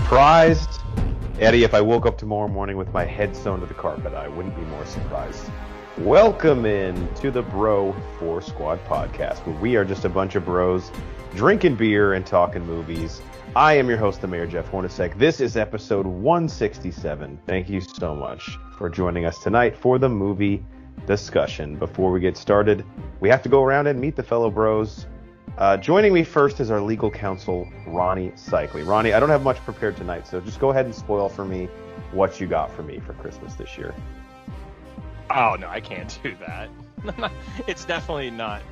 Surprised? Eddie, if I woke up tomorrow morning with my head sewn to the carpet, I wouldn't be more surprised. Welcome in to the Bro 4 Squad podcast, where we are just a bunch of bros drinking beer and talking movies. I am your host, the Mayor Jeff Hornacek. This is episode 167. Thank you so much for joining us tonight for the movie discussion. Before we get started, we have to go around and meet the fellow bros. Joining me first is our legal counsel, Ronnie Cycli. Ronnie, I don't have much prepared tonight, so just go ahead and spoil for me what you got for me for Christmas this year. Oh, no, I can't do that. It's definitely not,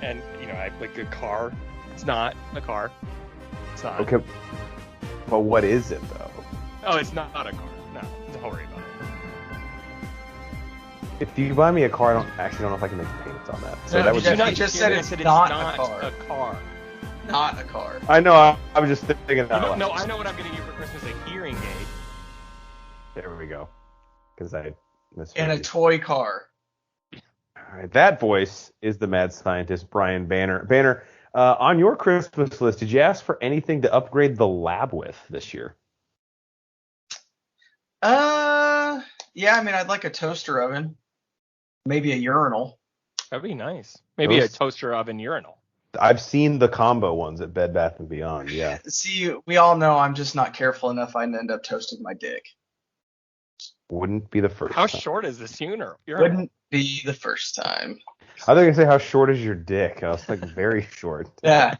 I like a car. It's not a car. It's not. Okay, but what is it, though? Oh, it's not a car. No, don't worry about it. If you buy me a car, I don't know if I can make payments on that. So that was just said it's not a car. Not a car. I know. I was just thinking that. No, I know what I'm going to get for Christmas: a hearing aid. There we go. Because I misheard And a you. toy car. All right, that voice is the mad scientist, Brian Banner. Banner, on your Christmas list, did you ask for anything to upgrade the lab with this year? Yeah, I mean, I'd like a toaster oven. Maybe a urinal. That'd be nice. Maybe Those- a toaster oven urinal. I've seen the combo ones at Bed Bath & Beyond, yeah. See, we all know I'm just not careful enough. I'd end up toasting my dick. Wouldn't be the first How time. short is this urinal? Wouldn't be the first time. I thought you were going to say, how short is your dick? I was like, very short. Yeah.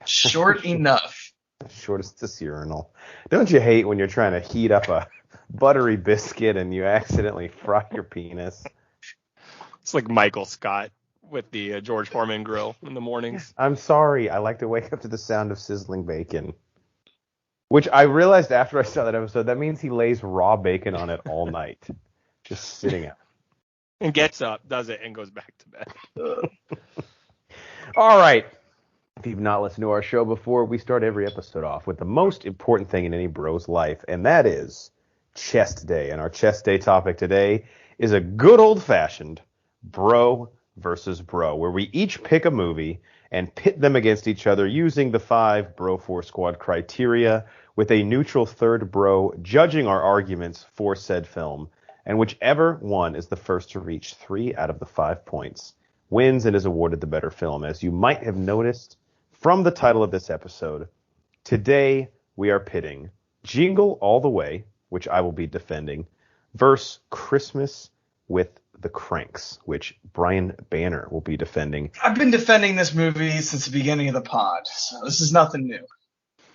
Short enough. Short as this urinal. Don't you hate when you're trying to heat up a buttery biscuit and you accidentally fry your penis? It's like Michael Scott with the George Foreman grill in the mornings. I'm sorry. I like to wake up to the sound of sizzling bacon. Which I realized after I saw that episode, that means he lays raw bacon on it all night. Just sitting out. And gets up, does it, and goes back to bed. All right. If you've not listened to our show before, we start every episode off with the most important thing in any bro's life, and that is Chest Day. And our Chest Day topic today is a good old-fashioned bro versus bro, where we each pick a movie and pit them against each other using the 5 Bro 4 Squad criteria, with a neutral third bro judging our arguments for said film. And whichever one is the first to reach 3 out of the 5 points wins and is awarded the better film. As you might have noticed from the title of this episode, today we are pitting Jingle All the Way, which I will be defending, versus Christmas with the Kranks, which Brian Banner will be defending. I've been defending this movie since the beginning of the pod, so this is nothing new.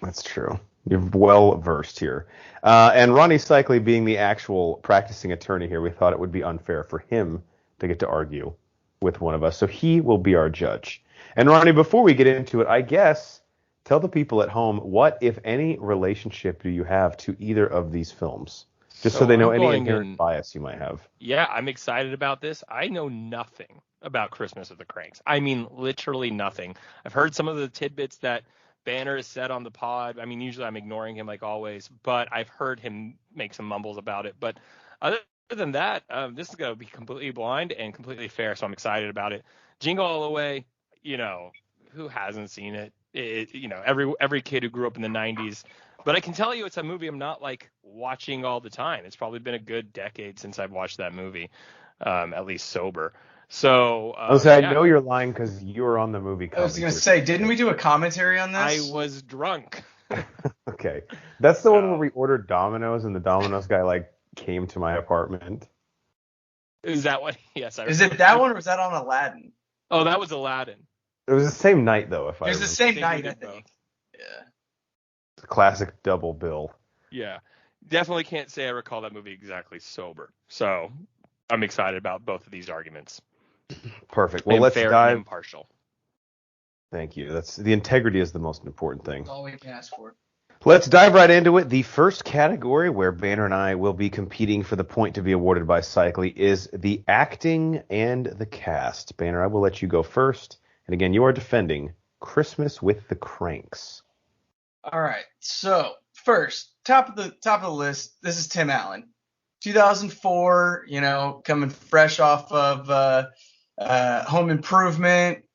That's true. You're well versed here. And Ronnie Cycli, being the actual practicing attorney here, we thought it would be unfair for him to get to argue with one of us. So he will be our judge. And Ronnie, before we get into it, I guess tell the people at home, what, if any, relationship do you have to either of these films? Just so they know any inherent bias you might have. Yeah, I'm excited about this. I know nothing about Christmas with the Kranks. I mean, literally nothing. I've heard some of the tidbits that Banner has said on the pod. I mean, usually I'm ignoring him like always, but I've heard him make some mumbles about it. But other than that, this is going to be completely blind and completely fair, so I'm excited about it. Jingle All the Way, who hasn't seen it? Every kid who grew up in the 90s. But I can tell you it's a movie I'm not like watching all the time. It's probably been a good decade since I've watched that movie, at least sober. So I know you're lying because you were on the movie. I was going to say, didn't we do a commentary on this? I was drunk. Okay. That's the one where we ordered Domino's and the Domino's guy came to my apartment. Is that what? Yes. Is it that one or was that on Aladdin? Oh, that was Aladdin. It was the same night, though. It was the same night, I think. Yeah. Classic double bill. Yeah. Definitely can't say I recall that movie exactly sober. So I'm excited about both of these arguments. Perfect. Well, let's dive. And impartial. Thank you. The integrity is the most important thing. That's all we can ask for. Let's dive right into it. The first category where Banner and I will be competing for the point to be awarded by Cycli is the acting and the cast. Banner, I will let you go first. And again, you are defending Christmas with the Kranks. All right. So first, top of the list. This is Tim Allen, 2004. Coming fresh off of Home Improvement.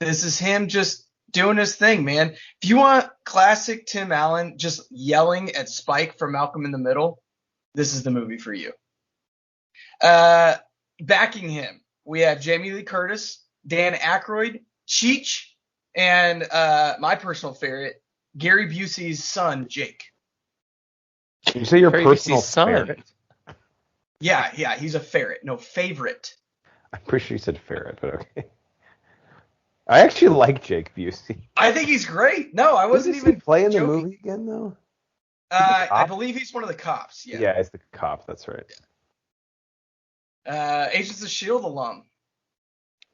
This is him just doing his thing, man. If you want classic Tim Allen just yelling at Spike from Malcolm in the Middle, this is the movie for you. Backing him, we have Jamie Lee Curtis, Dan Aykroyd, Cheech, and my personal favorite, Gary Busey's son, Jake. You say your Gary personal Busey's son. ferret? Yeah, he's a ferret. No, favorite. I'm pretty sure you said ferret, but okay. I actually like Jake Busey. I think he's great. No, I wasn't Doesn't he even play in the joking. movie again, though? I believe he's one of the cops. Yeah, it's the cop. That's right. Agents of S.H.I.E.L.D. alum.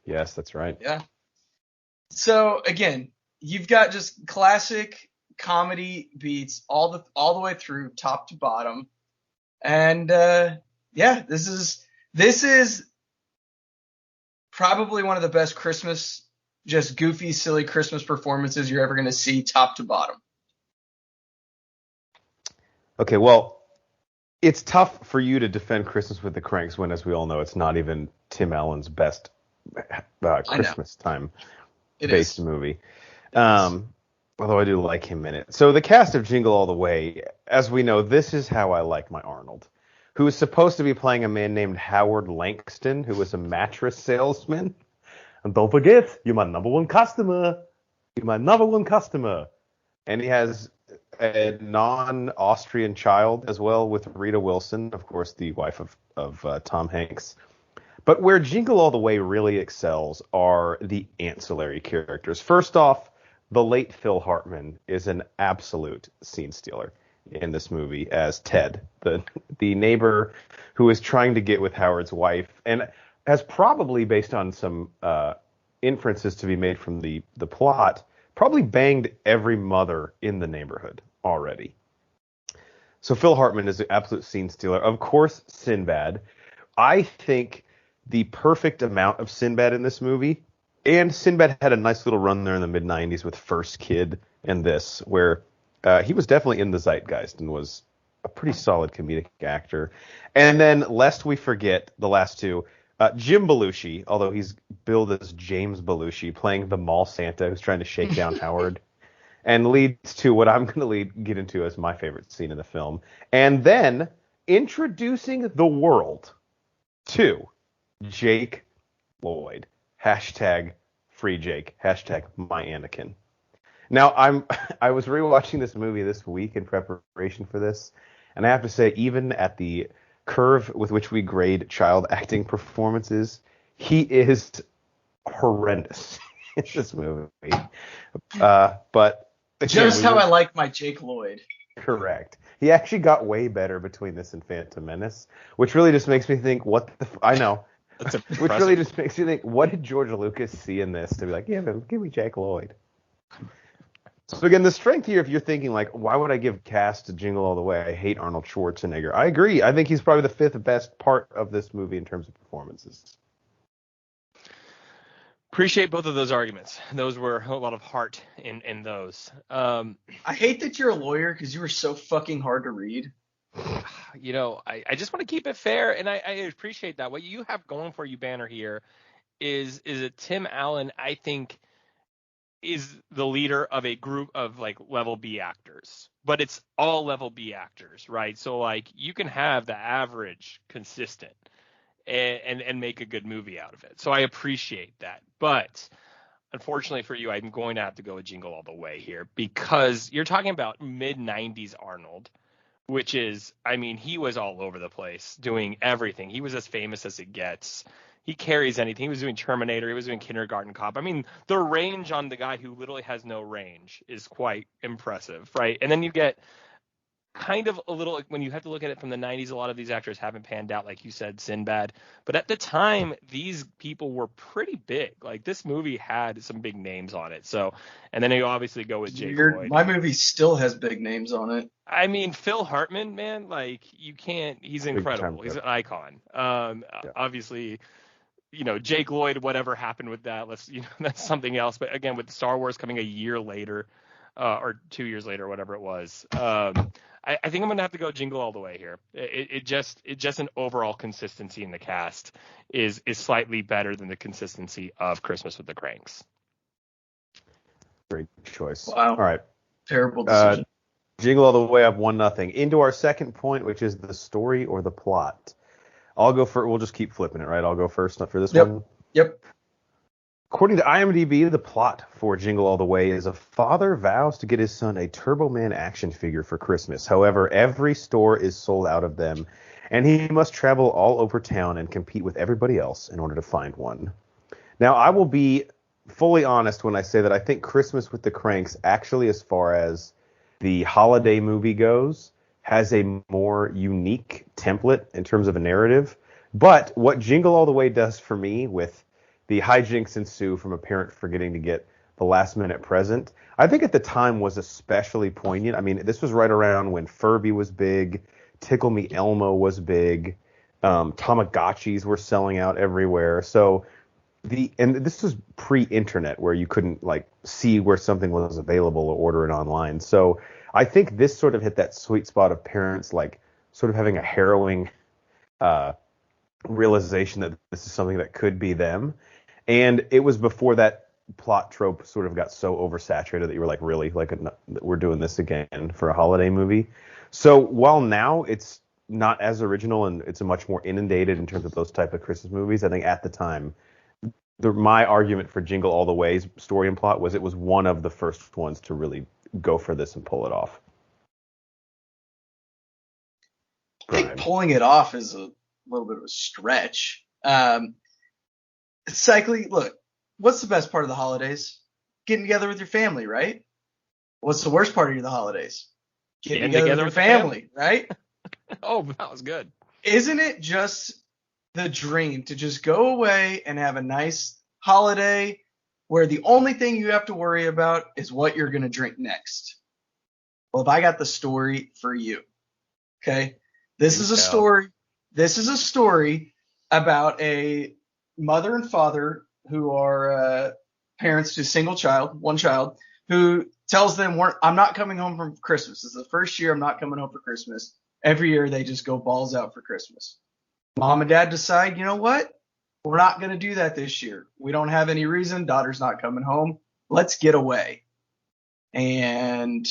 Yes, that's right. Yeah. So again, you've got just classic comedy beats all the way through, top to bottom, and this is probably one of the best Christmas, just goofy, silly Christmas performances you're ever going to see, top to bottom. Okay, well, it's tough for you to defend Christmas with the Kranks when, as we all know, it's not even Tim Allen's best Christmas time based movie. Although I do like him in it. So the cast of Jingle All the Way, as we know, this is how I like my Arnold, who is supposed to be playing a man named Howard Langston, who was a mattress salesman. And don't forget, you're my number one customer. You're my number one customer. And he has a non-Austrian child as well with Rita Wilson, of course, the wife of Tom Hanks. But where Jingle All the Way really excels are the ancillary characters. First off, the late Phil Hartman is an absolute scene stealer in this movie as Ted, the neighbor who is trying to get with Howard's wife, and has probably, based on some inferences to be made from the plot, probably banged every mother in the neighborhood already. So Phil Hartman is an absolute scene stealer. Of course, Sinbad. I think the perfect amount of Sinbad in this movie, and Sinbad had a nice little run there in the mid-90s with First Kid and this, where he was definitely in the zeitgeist and was a pretty solid comedic actor. And then, lest we forget the last two, Jim Belushi, although he's billed as James Belushi, playing the mall Santa who's trying to shake down Howard, and leads to what I'm going to get into as my favorite scene in the film. And then introducing the world to Jake Lloyd. Hashtag free Jake. Hashtag my Anakin. Now, I was rewatching this movie this week in preparation for this, and I have to say, even at the curve with which we grade child acting performances, he is horrendous in this movie. But again, just how I like my Jake Lloyd. Correct. He actually got way better between this and Phantom Menace, which really just makes me think, I know. Which really just makes you think, what did George Lucas see in this to be like, yeah, man, give me Jake Lloyd? So again, the strength here, if you're thinking like, why would I give cast to Jingle All the Way? I hate Arnold Schwarzenegger. I agree. I think he's probably the fifth best part of this movie in terms of performances. Appreciate both of those arguments. Those were a lot of heart in those. I hate that you're a lawyer because you were so fucking hard to read. You know, I just want to keep it fair, and I appreciate that. What you have going for you, Banner, here is a Tim Allen, I think, is the leader of a group of like level B actors, but it's all level B actors, right? So like you can have the average consistent and make a good movie out of it. So I appreciate that. But unfortunately for you, I'm going to have to go with Jingle All the Way here because you're talking about mid-90s Arnold, which is, I mean, he was all over the place doing everything. He was as famous as it gets. He carries anything. He was doing Terminator. He was doing Kindergarten Cop. I mean, the range on the guy who literally has no range is quite impressive, right? And then you get kind of a little, when you have to look at it from the 90s, a lot of these actors haven't panned out, like you said, Sinbad. But at the time, these people were pretty big. Like, this movie had some big names on it. So, and then you obviously go with Jake Lloyd. My movie still has big names on it. I mean, Phil Hartman, man, like, you can't, he's incredible. He's an icon. Obviously, you know, Jake Lloyd, whatever happened with that, that's something else. But again, with Star Wars coming a year later, or 2 years later, whatever it was, I think I'm gonna have to go Jingle All the Way here. It just an overall consistency in the cast is slightly better than the consistency of Christmas with the Kranks. Great choice. Wow. All right. Terrible decision. Jingle All the Way up 1-0. Into our second point, which is the story or the plot. I'll go first. We'll just keep flipping it, right? I'll go first for this one. Yep. According to IMDb, the plot for Jingle All the Way is a father vows to get his son a Turbo Man action figure for Christmas. However, every store is sold out of them, and he must travel all over town and compete with everybody else in order to find one. Now, I will be fully honest when I say that I think Christmas with the Kranks, actually, as far as the holiday movie goes, has a more unique template in terms of a narrative. But what Jingle All the Way does for me, with the hijinks ensue from a parent forgetting to get the last minute present, I think at the time was especially poignant. I mean, this was right around when Furby was big, Tickle Me Elmo was big, Tamagotchis were selling out everywhere. So and this was pre-internet where you couldn't like see where something was available or order it online. So I think this sort of hit that sweet spot of parents like sort of having a harrowing realization that this is something that could be them. And it was before that plot trope sort of got so oversaturated that you were like, really, like we're doing this again for a holiday movie. So while now it's not as original and it's a much more inundated in terms of those type of Christmas movies, I think at the time, my argument for Jingle All the Way's story and plot was it was one of the first ones to really go for this and pull it off. I think pulling it off is a little bit of a stretch. Cycling, look, what's the best part of the holidays? Getting together with your family, right? What's the worst part of the holidays? Getting together with your family, right? Oh, that was good. Isn't it just the dream to just go away and have a nice holiday where the only thing you have to worry about is what you're going to drink next? Well, if I got the story for you, okay? This is a story about a mother and father who are parents to one child, who tells them, I'm not coming home from Christmas. This is the first year I'm not coming home for Christmas. Every year they just go balls out for Christmas. Mom and dad decide, you know what? We're not going to do that this year. We don't have any reason. Daughter's not coming home. Let's get away. And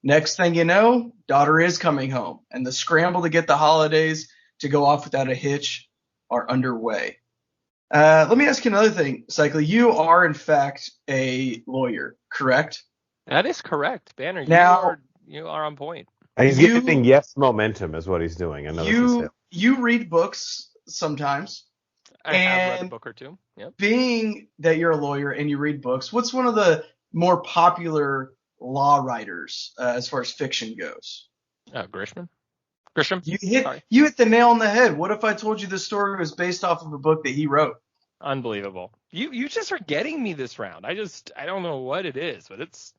next thing you know, daughter is coming home. And the scramble to get the holidays to go off without a hitch are underway. Let me ask you another thing, Cycle. You are, in fact, a lawyer, correct? That is correct. Banner, you are on point. He's getting momentum is what he's doing. I know you read books sometimes. I have read a book or two. Yep. Being that you're a lawyer and you read books, what's one of the more popular law writers as far as fiction goes? Grisham. You hit the nail on the head. What if I told you the story was based off of a book that he wrote? Unbelievable. You just are getting me this round. I don't know what it is, but it's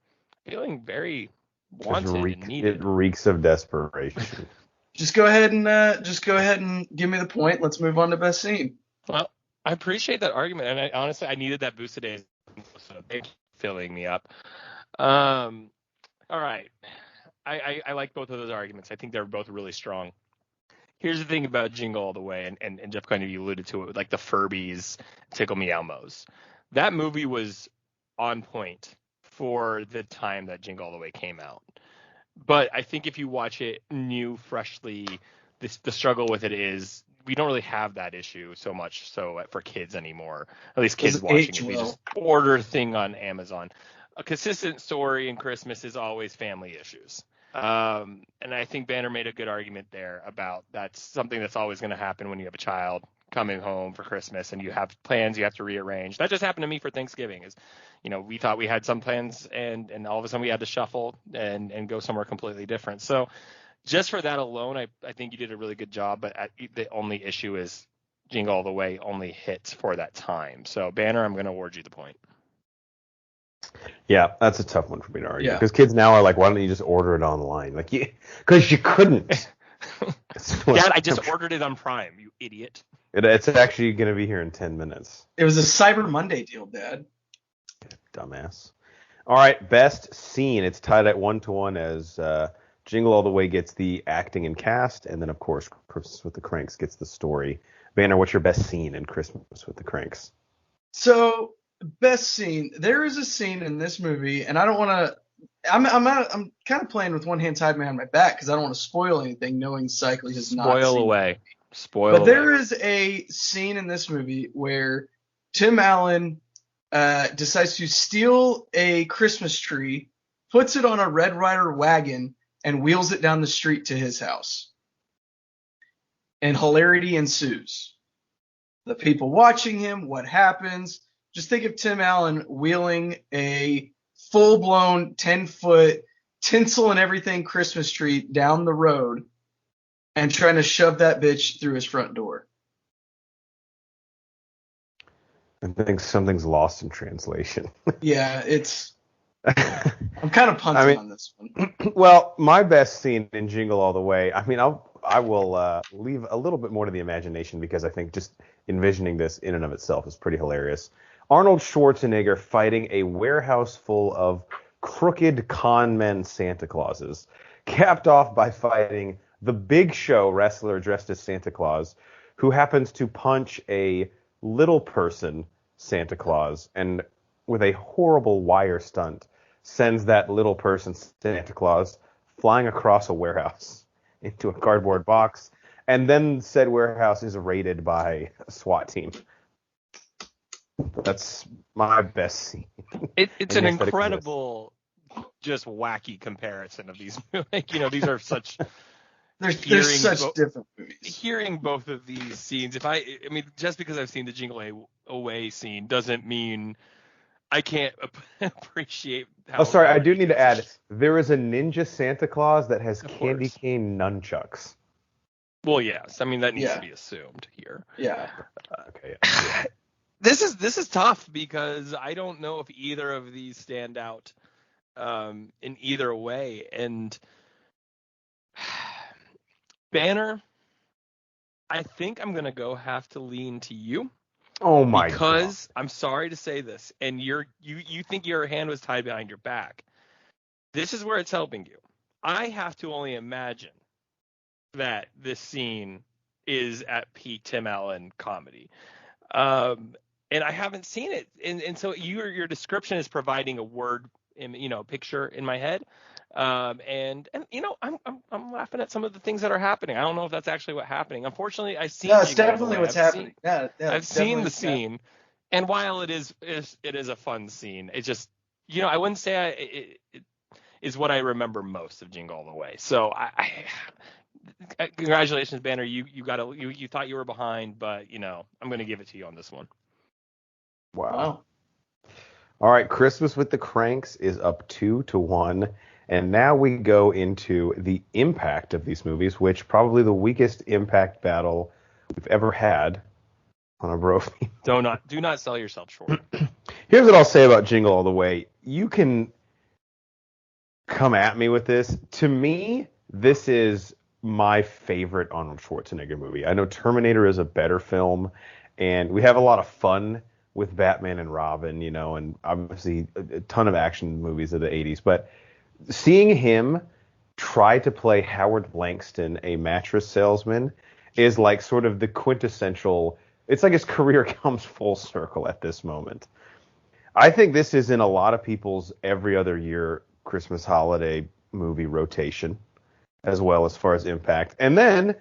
feeling very wanted and needed. It reeks of desperation. Just go ahead and give me the point. Let's move on to best scene. Well, I appreciate that argument, and honestly I needed that boost today, so thank you for filling me up. All right. I like both of those arguments. I think they're both really strong. Here's the thing about Jingle All the Way, and Jeff kind of alluded to it, like the Furbies, Tickle Me Elmos. That movie was on point for the time that Jingle All the Way came out. But I think if you watch it new, freshly, the struggle with it is we don't really have that issue so much so for kids anymore. At least kids watching it. We just order a thing on Amazon. A consistent story in Christmas is always family issues. And I think Banner made a good argument there about that's something that's always going to happen when you have a child coming home for Christmas and you have plans you have to rearrange. That just happened to me for Thanksgiving. We thought we had some plans and all of a sudden we had to shuffle and go somewhere completely different. So just for that alone, I think you did a really good job. But the only issue is Jingle All the Way only hits for that time. So Banner, I'm going to award you the point. Yeah, that's a tough one for me to argue because kids now are like, why don't you just order it online? Like, because you couldn't. Dad, I just ordered it on Prime, you idiot. It's actually going to be here in 10 minutes. It was a Cyber Monday deal, Dad. Dumbass. All right, best scene. It's tied at 1-1 as Jingle All the Way gets the acting and cast, and then, of course, Christmas with the Kranks gets the story. Banner, what's your best scene in Christmas with the Kranks? So Best scene. There is a scene in this movie, and I don't want to. I'm kind of playing with one hand tied behind my back because I don't want to spoil anything, knowing Cycly has not Spoil seen. away. Spoil But away. there is a scene in this movie where Tim Allen decides to steal a Christmas tree, puts it on a Red Ryder wagon, and wheels it down the street to his house. And hilarity ensues. The people watching him, what happens? Just think of Tim Allen wheeling a full-blown 10-foot tinsel and everything Christmas tree down the road and trying to shove that bitch through his front door. I think something's lost in translation. Yeah, I'm kind of punting on this one. Well, my best scene in Jingle All the Way, I will leave a little bit more to the imagination because I think just envisioning this in and of itself is pretty hilarious. Arnold Schwarzenegger fighting a warehouse full of crooked con men Santa Clauses, capped off by fighting the Big Show wrestler dressed as Santa Claus, who happens to punch a little person Santa Claus, and with a horrible wire stunt, sends that little person Santa Claus flying across a warehouse into a cardboard box, and then said warehouse is raided by a SWAT team. That's my best scene. It's an incredible, just wacky comparison of these. These are such. They're such different movies. Hearing both of these scenes, just because I've seen the Jingle Away scene doesn't mean I can't appreciate how. Oh, sorry, I do need to add, there is a ninja Santa Claus that has candy cane nunchucks. Well, yes. That needs to be assumed here. Yeah. Okay. Yeah. This is tough because I don't know if either of these stand out in either way. And Banner, I think I'm gonna have to lean to you. Oh my! Because God. I'm sorry to say this, and you think your hand was tied behind your back. This is where it's helping you. I have to only imagine that this scene is at peak Tim Allen comedy. And I haven't seen it, and so your description is providing a word, picture in my head, and I'm laughing at some of the things that are happening. I don't know if that's actually what's happening. Unfortunately, I've seen. No, it's definitely what's happening. I've seen the scene, and while it is a fun scene, it just I wouldn't say it is what I remember most of Jingle All the Way. So I congratulations, Banner. You thought you were behind, but I'm going to give it to you on this one. Wow. All right, Christmas with the Kranks is up 2-1, and now we go into the impact of these movies, which probably the weakest impact battle we've ever had on a bro theme. Do not sell yourself short. Here's what I'll say about Jingle All the Way. You can come at me with this. To me, this is my favorite Arnold Schwarzenegger movie. I know Terminator is a better film, and we have a lot of fun with Batman and Robin, and obviously a ton of action movies of the 80s. But seeing him try to play Howard Langston, a mattress salesman, is like sort of the quintessential. It's like his career comes full circle at this moment. I think this is in a lot of people's every other year Christmas holiday movie rotation, as well as far as impact. And then,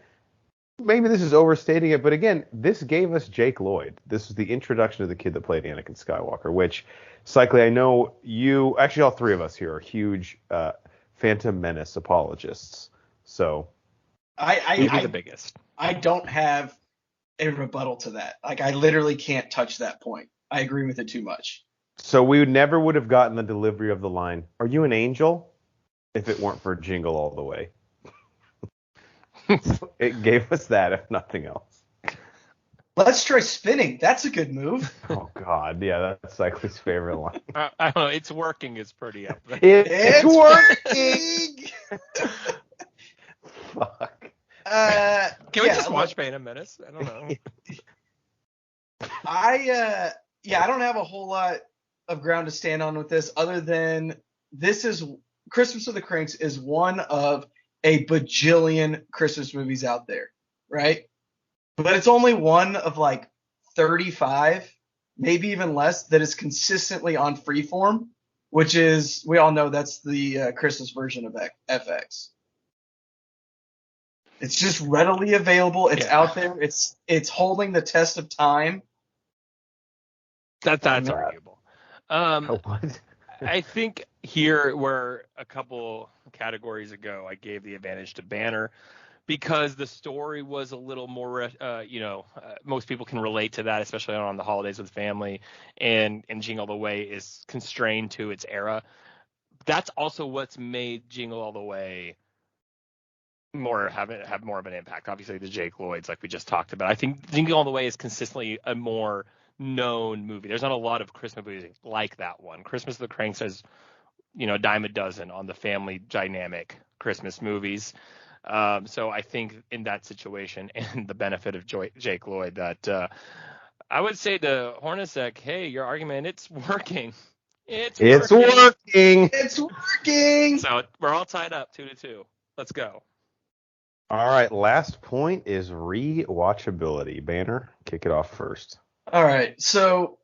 maybe this is overstating it, but again, this gave us Jake Lloyd. This was the introduction of the kid that played Anakin Skywalker, which, Cycly, I know you, actually all three of us here are huge Phantom Menace apologists. So you'd be the biggest. I don't have a rebuttal to that. Like, I literally can't touch that point. I agree with it too much. So we never would have gotten the delivery of the line, "Are you an angel?" if it weren't for Jingle All the Way. It gave us that, if nothing else. Let's try spinning. That's a good move. Oh, God. Yeah, that's Cycly's favorite line. I don't know. It's working. It's pretty up there. It's working! Fuck. Can we just watch Phantom Menace? I don't know. I don't have a whole lot of ground to stand on with this, other than this is Christmas with the Kranks is one of a bajillion Christmas movies out there, right? But it's only one of like 35 maybe even less, that is consistently on Freeform, which is, we all know that's the Christmas version of FX. It's just readily available. It's out there. It's holding the test of time. That's arguable. What? I think here, where a couple categories ago I gave the advantage to Banner because the story was a little more, most people can relate to that, especially on the holidays with family, and Jingle All the Way is constrained to its era. That's also what's made Jingle All the Way have more of an impact. Obviously, the Jake Lloyds, like we just talked about. I think Jingle All the Way is consistently a more known movie. There's not a lot of Christmas movies like that one. Christmas of the Cranks has, a dime a dozen on the family dynamic Christmas movies. So I think in that situation and the benefit of Jake Lloyd, that I would say to Hornacek, hey, your argument, it's working. It's working. It's working. So we're all tied up 2-2. Let's go. All right, last point is rewatchability. Banner, kick it off first. All right, so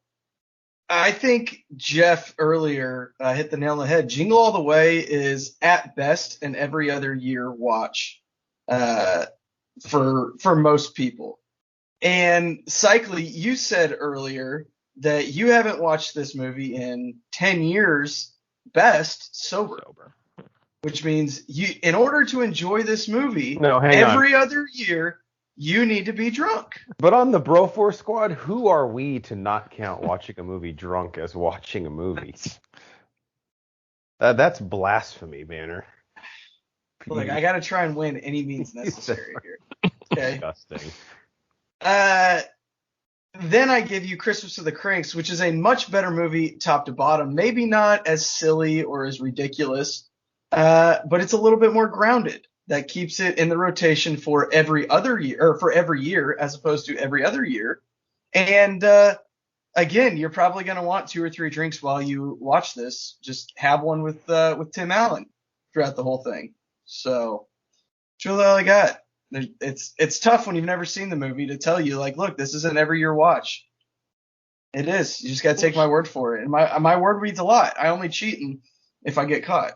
I think Jeff earlier hit the nail on the head. Jingle All the Way is at best an every other year watch for most people. And Cycly, you said earlier that you haven't watched this movie in 10 years, best sober. Which means in order to enjoy this movie, every other year, you need to be drunk. But on the Broforce Squad, who are we to not count watching a movie drunk as watching a movie? That's blasphemy, Banner. Look, I got to try and win any means necessary here. Okay. Disgusting. Then I give you Christmas of the Cranks, which is a much better movie top to bottom. Maybe not as silly or as ridiculous, but it's a little bit more grounded. That keeps it in the rotation for every other year, or for every year, as opposed to every other year. And again, you're probably going to want 2 or 3 drinks while you watch this. Just have one with Tim Allen throughout the whole thing. So that's really all I got. It's tough when you've never seen the movie to tell you, like, look, this is an every year watch. It is. You just got to take my word for it. And my word reads a lot. I only cheat if I get caught.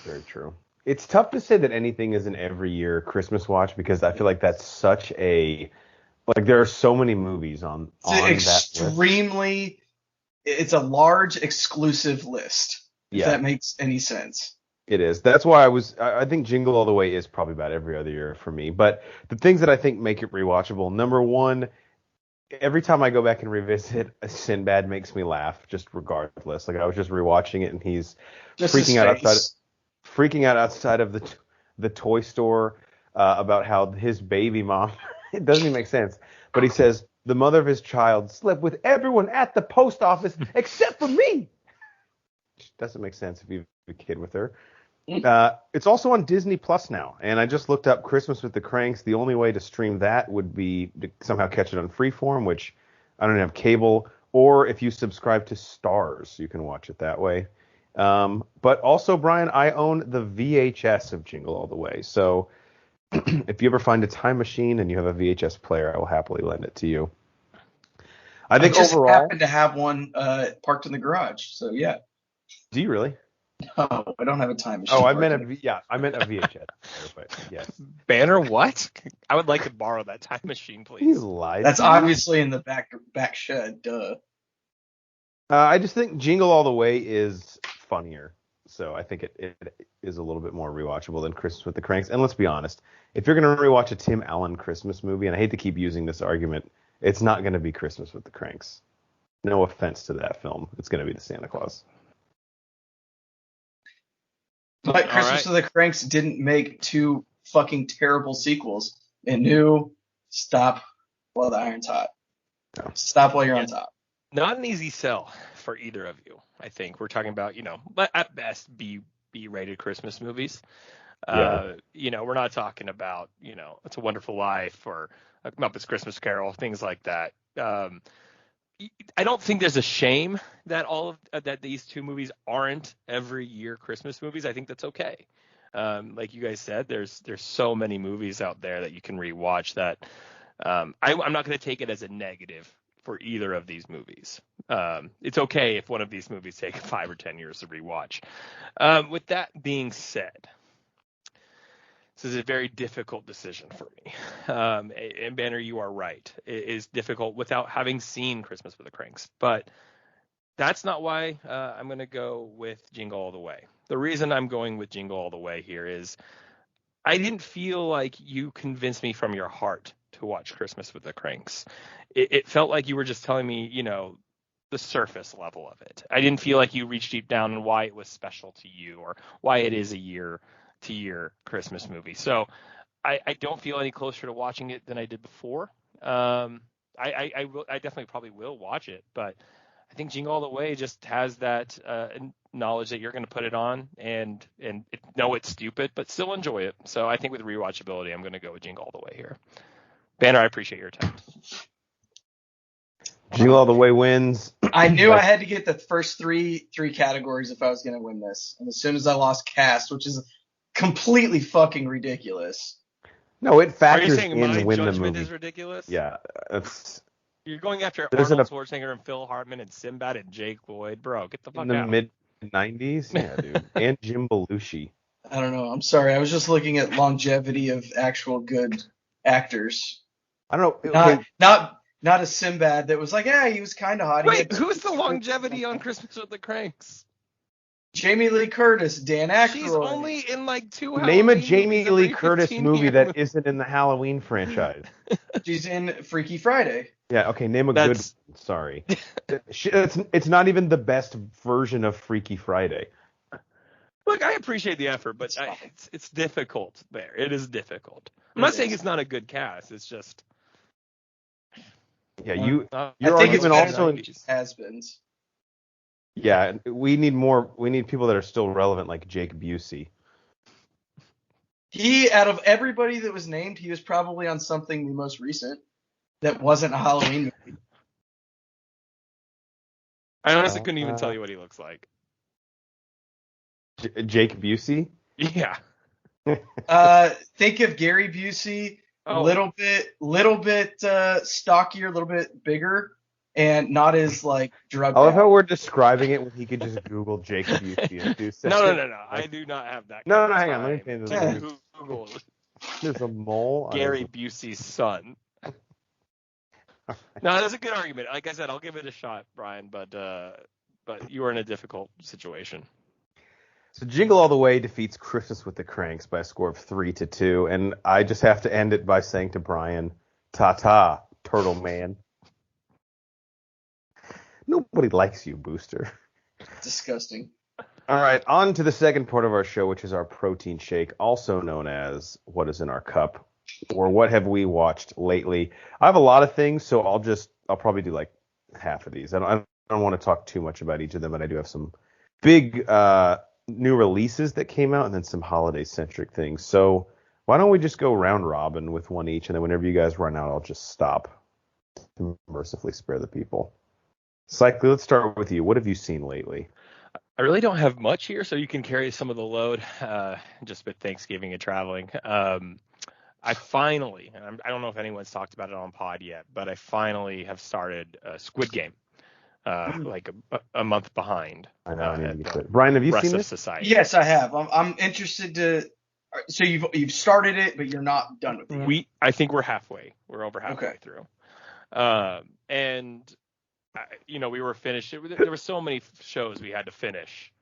Very true. It's tough to say that anything is an every year Christmas watch because I feel like that's such a there are so many movies on that list. It's a large exclusive list. If that makes any sense. It is. That's why I think Jingle All the Way is probably about every other year for me. But the things that I think make it rewatchable, number one, every time I go back and revisit, Sinbad makes me laugh, just regardless. Like I was just rewatching it and he's just freaking out outside of the toy store about how his baby mom, it doesn't even make sense, but he says the mother of his child slept with everyone at the post office except for me. Doesn't make sense if you have a kid with her. It's also on Disney Plus now, and I just looked up Christmas with the Cranks. The only way to stream that would be to somehow catch it on Freeform, which I don't have cable, or if you subscribe to Starz, you can watch it that way. But also, Brian, I own the VHS of Jingle All the Way. So if you ever find a time machine and you have a VHS player, I will happily lend it to you. I think overall, happen to have one parked in the garage. So yeah. Do you really? No, I don't have a time machine. Oh, I meant a VHS. But yes. Banner, what? I would like to borrow that time machine, please. He's lied. That's obviously in the back shed. Duh. I just think Jingle All the Way is funnier, so I think it is a little bit more rewatchable than Christmas with the Cranks. And let's be honest, if you're going to rewatch a Tim Allen Christmas movie, and I hate to keep using this argument, it's not going to be Christmas with the Cranks. No offense to that film. It's going to be the Santa Claus. But Christmas with the Cranks didn't make 2 fucking terrible sequels. It knew stop while the iron's hot. No. Stop while you're on top. Not an easy sell for either of you. I think we're talking about, at best B-rated Christmas movies. We're not talking about, It's a Wonderful Life or a Muppets Christmas Carol, things like that. I don't think there's a shame that that these 2 movies aren't every year Christmas movies. I think that's okay. Like you guys said, there's so many movies out there that you can rewatch that I'm not going to take it as a negative for either of these movies. It's okay if one of these movies take 5 or 10 years to rewatch. With that being said, this is a very difficult decision for me. And Banner, you are right. It is difficult without having seen Christmas with the Cranks. But that's not why I'm going to go with Jingle All the Way. The reason I'm going with Jingle All the Way here is I didn't feel like you convinced me from your heart to watch Christmas with the Cranks. It felt like you were just telling me, the surface level of it. I didn't feel like you reached deep down on why it was special to you or why it is a year-to-year Christmas movie. So I don't feel any closer to watching it than I did before. I definitely probably will watch it, but I think Jingle All the Way just has that knowledge that you're going to put it on and know it's stupid, but still enjoy it. So I think with rewatchability, I'm going to go with Jingle All the Way here. Banner, I appreciate your attempt. Jingle All the Way wins. I knew I had to get the first three categories if I was going to win this. And as soon as I lost cast, which is completely fucking ridiculous. No, it factors Are you saying in my win the judgment movie. Is ridiculous? Yeah, it's You're going after There's Arnold Schwarzenegger and Phil Hartman and Sinbad and Jake Lloyd. Bro, get the fuck in the out. mid-90s. Yeah, dude. And Jim Belushi. I don't know. I'm sorry. I was just looking at longevity of actual good actors. I don't know. Okay. Not a Sinbad that was like, yeah, he was kind of hot. Wait, who's the longevity on Christmas with the Cranks? Jamie Lee Curtis, Dan Aykroyd. She's only in like 2 Name a Halloween Jamie movies Lee every Curtis 15 movie years. that isn't in the Halloween franchise. She's in Freaky Friday. Yeah, okay, name a good. Sorry. It's not even the best version of Freaky Friday. Look, I appreciate the effort, but it's difficult there. It is difficult. I'm not saying it's not a good cast. It's just. Yeah, your I think argument it's also has-beens. Yeah, we need more. We need people that are still relevant, like Jake Busey. He, out of everybody that was named, he was probably on something the most recent that wasn't a Halloween movie. I honestly couldn't even tell you what he looks like. Jake Busey? Yeah. Think of Gary Busey, a little bit stockier, a little bit bigger, and not as like drugged I love out. how we're describing it when he could just Google Jake Busey and do No. I do not have that. No, hang on. Let me say this. Google There's a mole. Gary Busey's son. No, that's a good argument. Like I said, I'll give it a shot, Brian, but you are in a difficult situation. So Jingle All the Way defeats Christmas with the Cranks by a score of 3-2, and I just have to end it by saying to Brian, "Ta-ta, Turtle Man." Nobody likes you, Booster. Disgusting. All right, on to the second part of our show, which is our protein shake, also known as What is in Our Cup, or What Have We Watched Lately. I have a lot of things, so I'll probably do like half of these. I don't want to talk too much about each of them, but I do have some big new releases that came out and then some holiday-centric things. So why don't we just go round robin with one each, and then whenever you guys run out, I'll just stop to mercifully spare the people. Cycly, let's start with you. What have you seen lately? I really don't have much here, so you can carry some of the load just with Thanksgiving and traveling. I finally, and I don't know if anyone's talked about it on pod yet, but I finally have started Squid Game, like a month behind. I know. I need to get to it. Brian, have you seen this? Society. Yes, I have. I'm interested to. So you've started it, but you're not done with it. I think we're halfway. We're over halfway through. And we were finished. There were so many shows we had to finish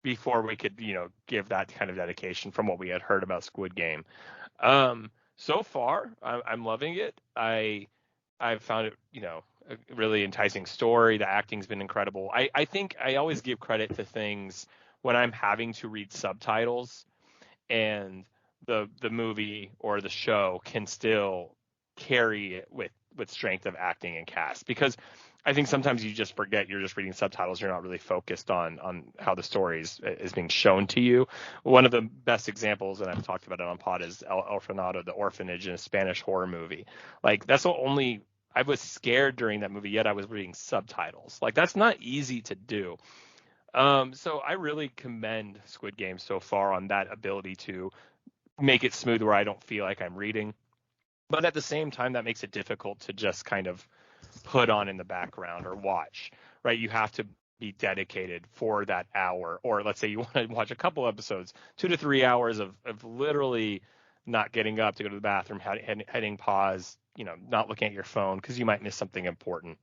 before we could, give that kind of dedication from what we had heard about Squid Game. So far, I'm loving it. I've found it, a really enticing story. The acting's been incredible. I think I always give credit to things when I'm having to read subtitles and the movie or the show can still carry it with strength of acting and cast, because I think sometimes you just forget you're just reading subtitles. You're not really focused on how the story is being shown to you. One of the best examples, and I've talked about it on pod, is El Orfanato, the orphanage in a Spanish horror movie. Like, that's the only – I was scared during that movie, yet I was reading subtitles. Like, that's not easy to do. So I really commend Squid Game so far on that ability to make it smooth where I don't feel like I'm reading. But at the same time, that makes it difficult to just kind of put on in the background or watch, right? You have to be dedicated for that hour. Or let's say you want to watch a couple episodes, 2 to 3 hours of literally not getting up to go to the bathroom, hitting pause, not looking at your phone because you might miss something important.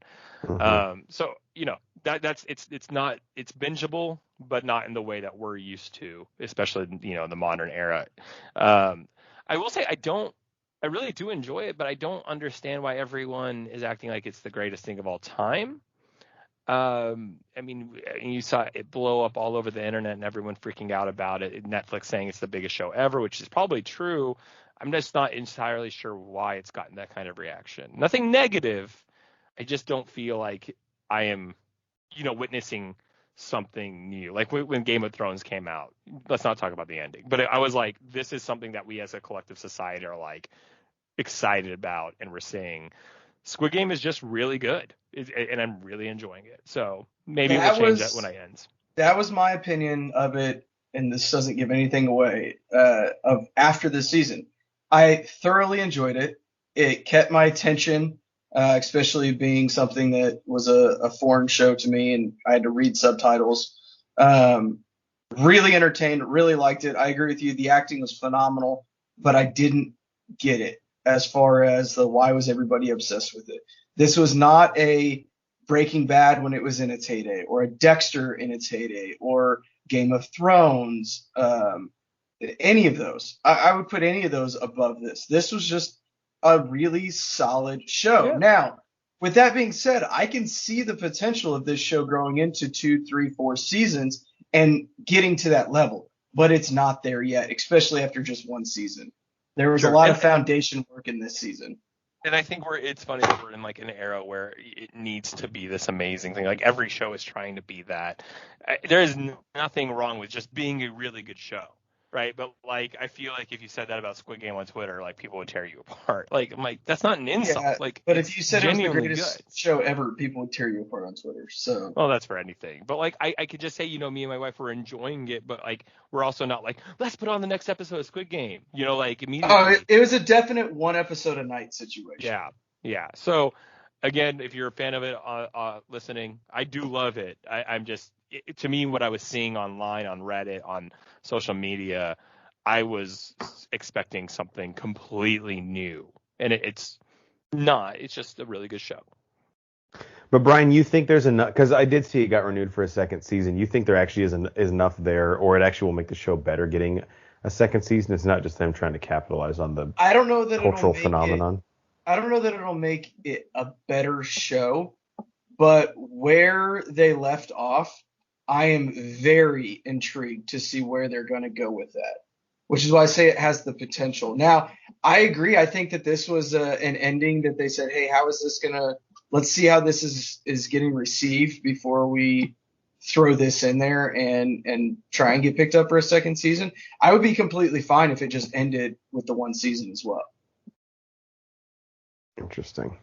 So, it's bingeable, but not in the way that we're used to, especially, in the modern era. I will say I really do enjoy it, but I don't understand why everyone is acting like it's the greatest thing of all time. You saw it blow up all over the internet and everyone freaking out about it. Netflix saying it's the biggest show ever, which is probably true. I'm just not entirely sure why it's gotten that kind of reaction. Nothing negative. I just don't feel like I am, witnessing something new. Like when Game of Thrones came out, let's not talk about the ending, but I was like, this is something that we as a collective society are like excited about, and we're saying Squid Game is just really good, and I'm really enjoying it. So maybe we'll change that when it ends. That was my opinion of it, and this doesn't give anything away, of after this season. I thoroughly enjoyed it. It kept my attention, especially being something that was a foreign show to me, and I had to read subtitles. Really entertained, really liked it. I agree with you. The acting was phenomenal, but I didn't get it as far as why was everybody obsessed with it. This was not a Breaking Bad when it was in its heyday, or a Dexter in its heyday, or Game of Thrones. Any of those. I would put any of those above this. This was just a really solid show. Yeah. Now, with that being said, I can see the potential of this show growing into 2, 3, 4 seasons and getting to that level, but it's not there yet, especially after just one season. There was a lot of foundation work in this season. And I think it's funny that we're in like an era where it needs to be this amazing thing. Like every show is trying to be that. There is nothing wrong with just being a really good show. Right. But like, I feel like if you said that about Squid Game on Twitter, like people would tear you apart. Like, I'm like, that's not an insult. Yeah, like, but if you said it was the greatest show ever, people would tear you apart on Twitter. So, well, that's for anything. But like, I could just say, me and my wife were enjoying it, but like, we're also not like, let's put on the next episode of Squid Game, like immediately. Oh, it was a definite one episode a night situation. Yeah. Yeah. So again, if you're a fan of it, listening, I do love it. I'm just, to me, what I was seeing online, on Reddit, on social media, I was expecting something completely new, and it's not. It's just a really good show. But Brian, you think there's enough? Because I did see it got renewed for a second season. You think there actually is enough there, or it actually will make the show better getting a second season? It's not just them trying to capitalize on the cultural phenomenon. I don't know that it'll make it a better show, but where they left off, I am very intrigued to see where they're going to go with that, which is why I say it has the potential. Now, I agree. I think that this was an ending that they said, hey, how is this going to – let's see how this is getting received before we throw this in there and try and get picked up for a second season. I would be completely fine if it just ended with the one season as well. Interesting.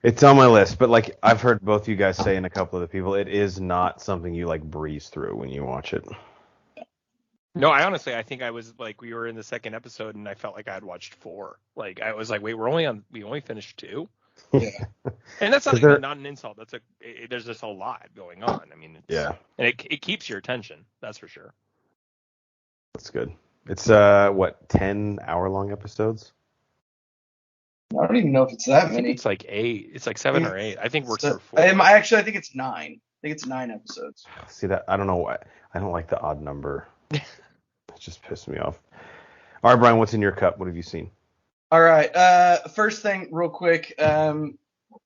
It's on my list, but like I've heard both you guys say and a couple of the people, it is not something you like breeze through when you watch it. No, I think I was like, we were in the second episode and I felt like I had watched 4. Like I was like, wait, we only finished 2. Yeah. And that's not an insult. There's just a lot going on. I mean, and it keeps your attention. That's for sure. That's good. It's 10 hour-long episodes? I don't even know if it's that many. It's like 8. It's like 7 or 8. I think works for 4. Actually, I think it's 9. I think it's 9 episodes. See that? I don't know why. I don't like the odd number. It just pissed me off. All right, Brian, what's in your cup? What have you seen? All right. First thing, real quick. When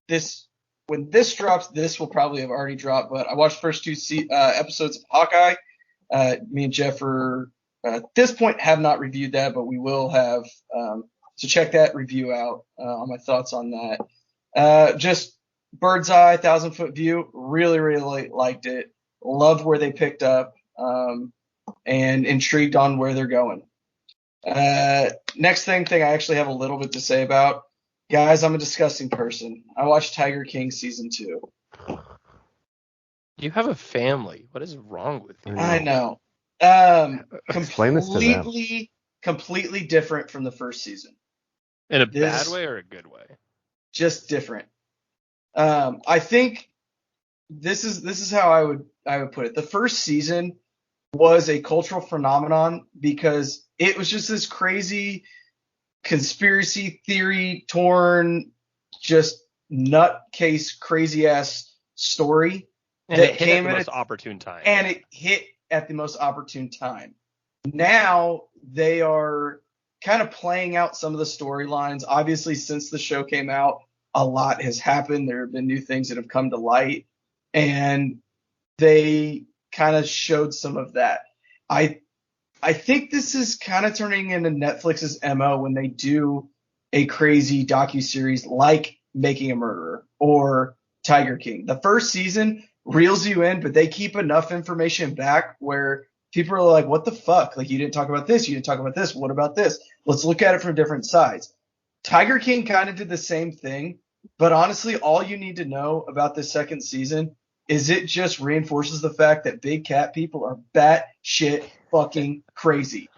this drops, this will probably have already dropped. But I watched the first 2 episodes of Hawkeye. Me and Jeff at this point have not reviewed that, but we will have. So check that review out on my thoughts on that. Just bird's eye, 1,000-foot view. Really, really liked it. Loved where they picked up, and intrigued on where they're going. Next thing I actually have a little bit to say about. Guys, I'm a disgusting person. I watched Tiger King season 2. You have a family. What is wrong with you? I know. Explain this to them. Completely different from the first season. In a bad way or a good way? Just different. I think this is how I would put it. The first season was a cultural phenomenon because it was just this crazy conspiracy theory torn, just nutcase crazy ass story And that it hit came at the at most opportune time. and it hit at the most opportune time. Now they are kind of playing out some of the storylines. Obviously, since the show came out, a lot has happened. There have been new things that have come to light, and they kind of showed some of that. I think this is kind of turning into Netflix's MO when they do a crazy docuseries like Making a Murderer or Tiger King. The first season reels you in, but they keep enough information back where people are like, what the fuck? Like, you didn't talk about this. You didn't talk about this. What about this? Let's look at it from different sides. Tiger King kind of did the same thing, but honestly, all you need to know about this second season is it just reinforces the fact that big cat people are batshit fucking crazy.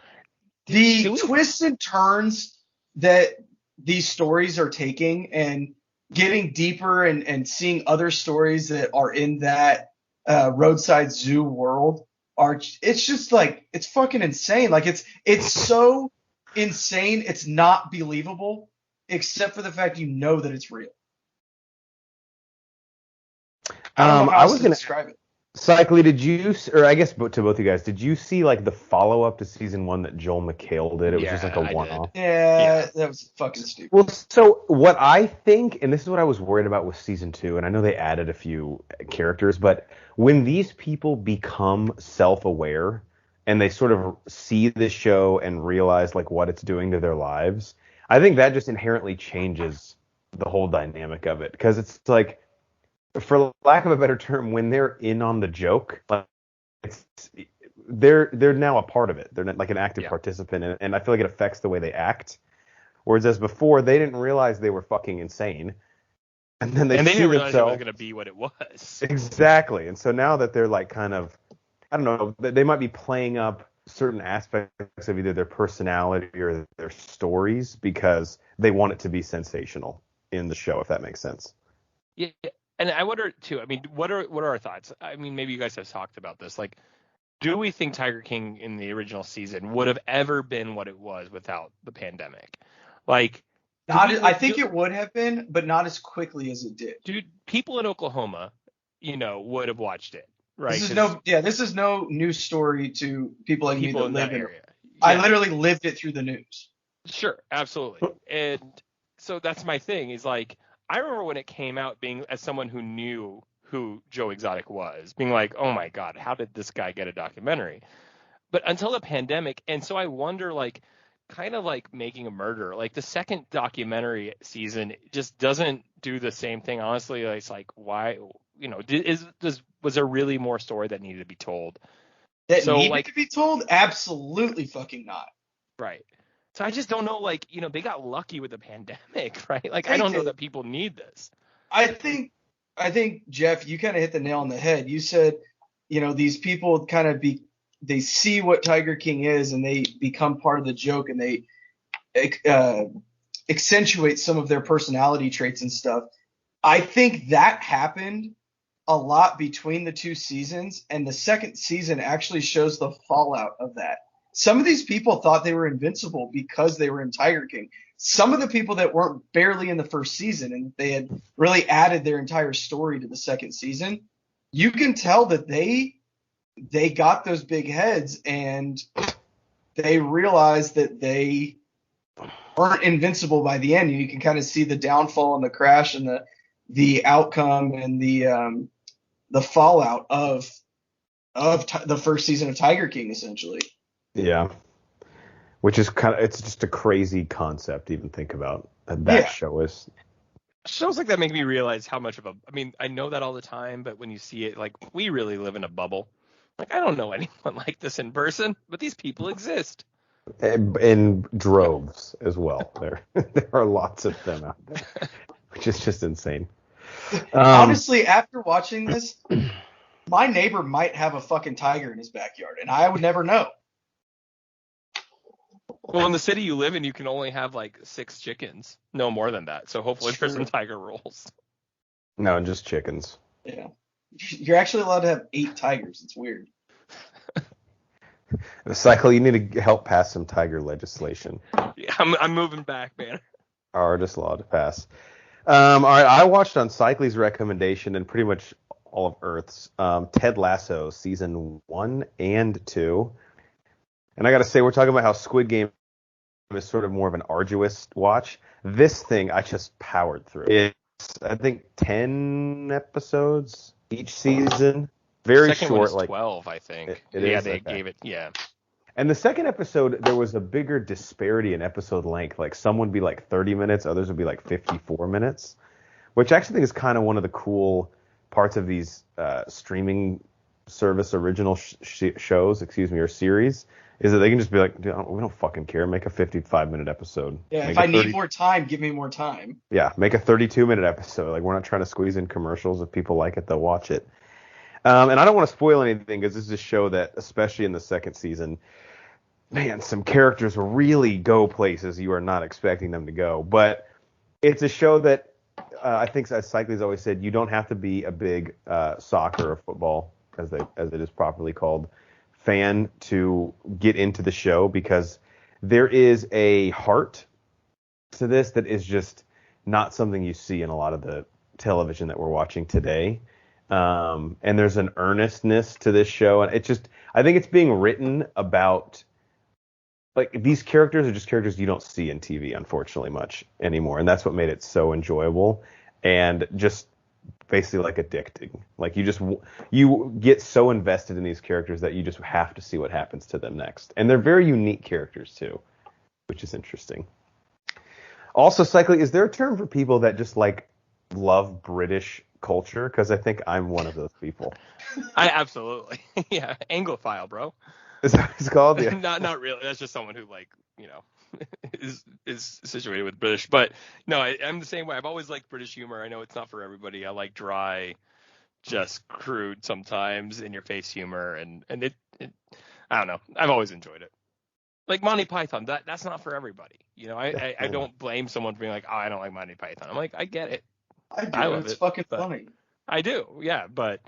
The twists and turns that these stories are taking and getting deeper and seeing other stories that are in that roadside zoo world it's just like, it's fucking insane. Like, it's so insane, it's not believable, except for the fact you know that it's real. I don't know how else to describe it. Cycly, did you, or I guess to both of you guys, did you see like the follow-up to season 1 that Joel McHale did? It was just like a one-off. Yeah, that was fucking stupid. Well, so what I think, and this is what I was worried about with season 2, and I know they added a few characters, but when these people become self-aware and they sort of see the show and realize like what it's doing to their lives, I think that just inherently changes the whole dynamic of it, because it's like, for lack of a better term, when they're in on the joke, like they're now a part of it. They're not like an active participant in it, and I feel like it affects the way they act. Whereas as before, they didn't realize they were fucking insane, and then they didn't realize it was going to be what it was. Exactly, and so now that they're like kind of, I don't know, they might be playing up certain aspects of either their personality or their stories because they want it to be sensational in the show, if that makes sense. Yeah. And I wonder too, I mean, what are our thoughts? I mean, maybe you guys have talked about this. Like, do we think Tiger King in the original season would have ever been what it was without the pandemic? Like, I think it would have been, but not as quickly as it did. Dude, people in Oklahoma, would have watched it, right? This is no news story to people like me that live in area. Yeah. I literally lived it through the news. Sure, absolutely. And so that's my thing, is like, I remember when it came out, being, as someone who knew who Joe Exotic was, being like, oh my God, how did this guy get a documentary? But until the pandemic, and so I wonder, like, kind of like Making a Murderer, like the second documentary season just doesn't do the same thing. Honestly, it's like, why, was there really more story that needed to be told? That needed to be told? Absolutely fucking not. Right. So I just don't know, like, they got lucky with the pandemic, right? Like, I don't know that people need this. I think, Jeff, you kind of hit the nail on the head. You said, these people kind of they see what Tiger King is and they become part of the joke, and they accentuate some of their personality traits and stuff. I think that happened a lot between the two seasons, and the second season actually shows the fallout of that. Some of these people thought they were invincible because they were in Tiger King. Some of the people that weren't barely in the first season and they had really added their entire story to the second season, you can tell that they got those big heads and they realized that they weren't invincible by the end. You can kind of see the downfall and the crash and the outcome and the fallout of the first season of Tiger King, essentially. Yeah, which is it's just a crazy concept to even think about. That show is. Shows like that make me realize how much I know that all the time, but when you see it, like, we really live in a bubble. Like, I don't know anyone like this in person, but these people exist. In droves as well. There are lots of them out there, which is just insane. Honestly, after watching this, my neighbor might have a fucking tiger in his backyard, and I would never know. Well, in the city you live in, you can only have like 6 chickens, no more than that. So hopefully there's some tiger rules. No, just chickens. Yeah. You're actually allowed to have 8 tigers. It's weird. Cycle, you need to help pass some tiger legislation. Yeah, I'm moving back, man. Artist law to pass. All right, I watched on Cycly's recommendation and pretty much all of Earth's Ted Lasso season 1 and 2. And I got to say, we're talking about how Squid Game is sort of more of an arduous watch. This thing I just powered through. It's, I think, 10 episodes each season. Very Second short. one is 12, I think. It yeah, is, they okay. gave it. Yeah. And the second episode, there was a bigger disparity in episode length. Like some would be like 30 minutes, others would be like 54 minutes, which I actually think is kind of one of the cool parts of these streaming service original shows, or series, is that they can just be like, dude, we don't fucking care. Make a 55-minute episode. Yeah, make if I need more time, give me more time. Yeah, make a 32-minute episode. Like, we're not trying to squeeze in commercials. If people like it, they'll watch it. And I don't want to spoil anything because this is a show that, especially in the second season, man, some characters really go places you are not expecting them to go. But it's a show that I think, as Cycly's always said, you don't have to be a big soccer or football, as it is properly called, fan to get into the show, because there is a heart to this that is just not something you see in a lot of the television that we're watching today. And there's an earnestness to this show, and I think it's being written about, like, these characters are just characters you don't see in TV, unfortunately, much anymore. And that's what made it so enjoyable and just basically like addicting. Like, you get so invested in these characters that you just have to see what happens to them next. And they're very unique characters too, which is interesting. Also, Cycling, is there a term for people that just like love British culture? Because I think I'm one of those people. I absolutely. Yeah, Anglophile, bro. Is that what it's called? Yeah. Not really. That's just someone who, like, is situated with British. But no, I'm the same way. I've always liked British humor. I know it's not for everybody. I like dry, just crude, sometimes in your face humor, and it I don't know. I've always enjoyed it. Like Monty Python, that's not for everybody. I don't blame someone for being like, oh, I don't like Monty Python. I'm like, I get it. I do. I love it's it, fucking funny. I do, yeah. But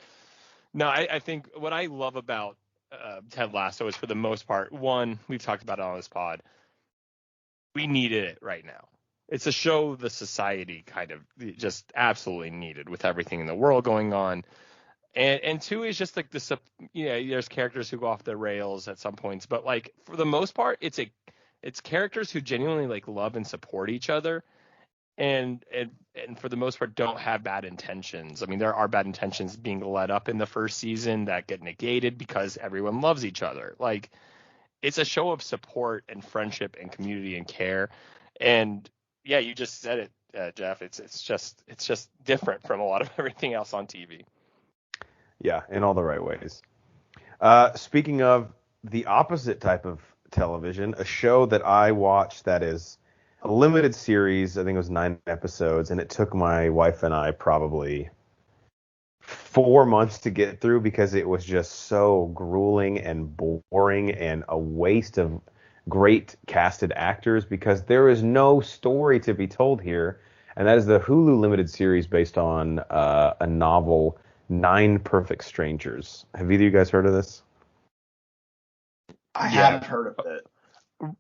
no, I think what I love about Ted Lasso is, for the most part, one, we've talked about it on this pod, we needed it right now. It's a show the society kind of just absolutely needed, with everything in the world going on. And two is just like this, there's characters who go off the rails at some points, but like for the most part, it's characters who genuinely like love and support each other. And for the most part, don't have bad intentions. I mean, there are bad intentions being led up in the first season that get negated because everyone loves each other. Like, it's a show of support and friendship and community and care. And yeah, you just said it, Jeff. It's just different from a lot of everything else on TV. Yeah, in all the right ways. Speaking of the opposite type of television, a show that I watched that is a limited series, I think it was 9 episodes, and it took my wife and I probably 4 months to get through because it was just so grueling and boring and a waste of great casted actors, because there is no story to be told here, and that is the Hulu limited series based on a novel, 9 Perfect Strangers. Have either of you guys heard of this? I have heard of it.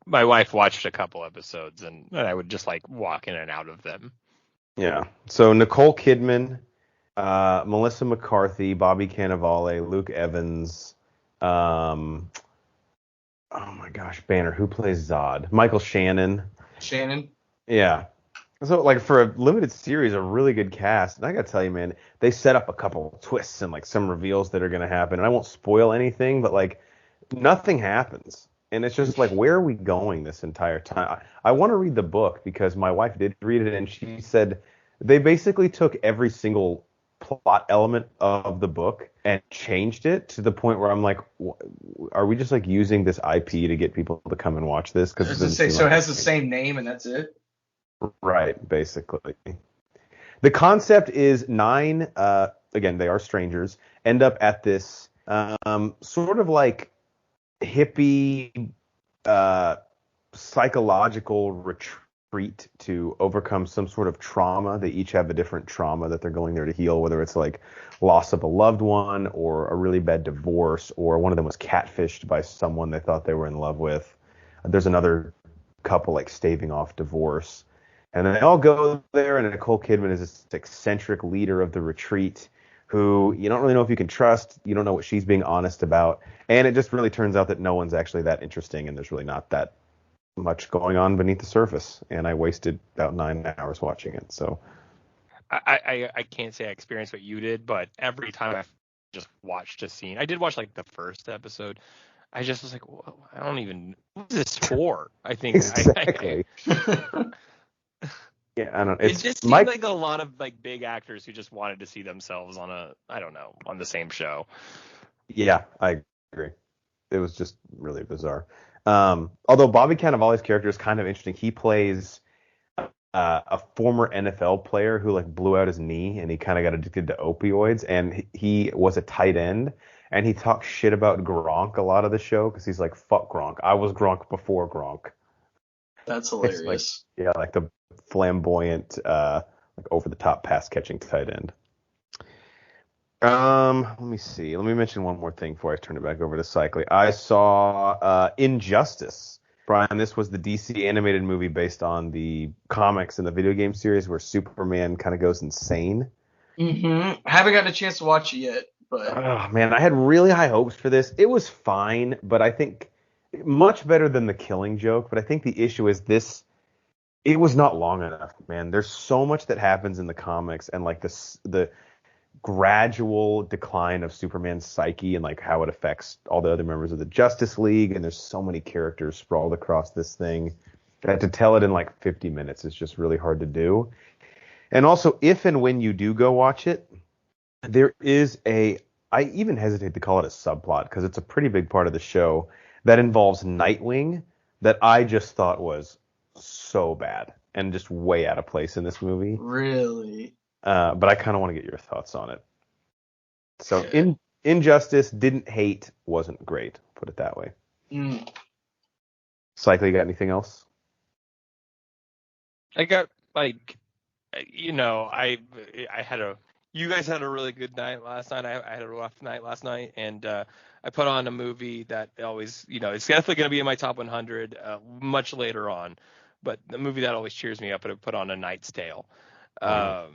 My wife watched a couple episodes, and I would just like walk in and out of them. Yeah. So Nicole Kidman, Melissa McCarthy, Bobby Cannavale, Luke Evans, oh my gosh, Banner, who plays Zod? Michael Shannon. Yeah. So, like, for a limited series, a really good cast. And I got to tell you, man, they set up a couple twists and, like, some reveals that are going to happen. And I won't spoil anything, but, like, nothing happens. And it's just like, where are we going this entire time? I want to read the book because my wife did read it, and she said they basically took every single plot element of the book and changed it to the point where I'm like, are we just like using this IP to get people to come and watch this? So it has the same name and that's it? Right, basically. The concept is 9, again, they are strangers, end up at this sort of like hippie psychological retreat retreat to overcome some sort of trauma. They each have a different trauma that they're going there to heal, whether it's like loss of a loved one or a really bad divorce, or one of them was catfished by someone they thought they were in love with. There's another couple like staving off divorce. And they all go there, and Nicole Kidman is this eccentric leader of the retreat who you don't really know if you can trust. You don't know what she's being honest about. And it just really turns out that no one's actually that interesting, and there's really not that much going on beneath the surface. And I wasted about 9 hours watching it. So I can't say I experienced what you did, but every time I just watched a scene, I did watch like the first episode. I just was like, whoa, I don't even, what is this for? I think exactly. Yeah, I don't. It just seemed like a lot of like big actors who just wanted to see themselves on on the same show. Yeah, I agree. It was just really bizarre. Although Bobby Cannavale's character is kind of interesting. He plays a former NFL player who like blew out his knee and he kind of got addicted to opioids, and he was a tight end, and he talks shit about Gronk a lot of the show because he's like, fuck Gronk. I was Gronk before Gronk. That's hilarious. Like the flamboyant, like over the top pass catching tight end. Let me see. Let me mention one more thing before I turn it back over to Cycling. I saw Injustice. Brian, this was the DC animated movie based on the comics and the video game series where Superman kind of goes insane. Mm-hmm. I haven't gotten a chance to watch it yet, but oh man, I had really high hopes for this. It was fine, but I think much better than The Killing Joke. But I think the issue is this. It was not long enough, man. There's so much that happens in the comics, and like the gradual decline of Superman's psyche and like how it affects all the other members of the Justice League. And there's so many characters sprawled across this thing that to tell it in like 50 minutes is just really hard to do. And also, if and when you do go watch it, there is I even hesitate to call it a subplot because it's a pretty big part of the show that involves Nightwing that I just thought was so bad and just way out of place in this movie. Really? But I kind of want to get your thoughts on it. So Injustice, didn't hate, wasn't great. Put it that way. Cycle, you got anything else? I got like, I had you guys had a really good night last night. I had a rough night last night, and I put on a movie that always, it's definitely going to be in my top 100 much later on. But the movie that always cheers me up, I put on A Knight's Tale. I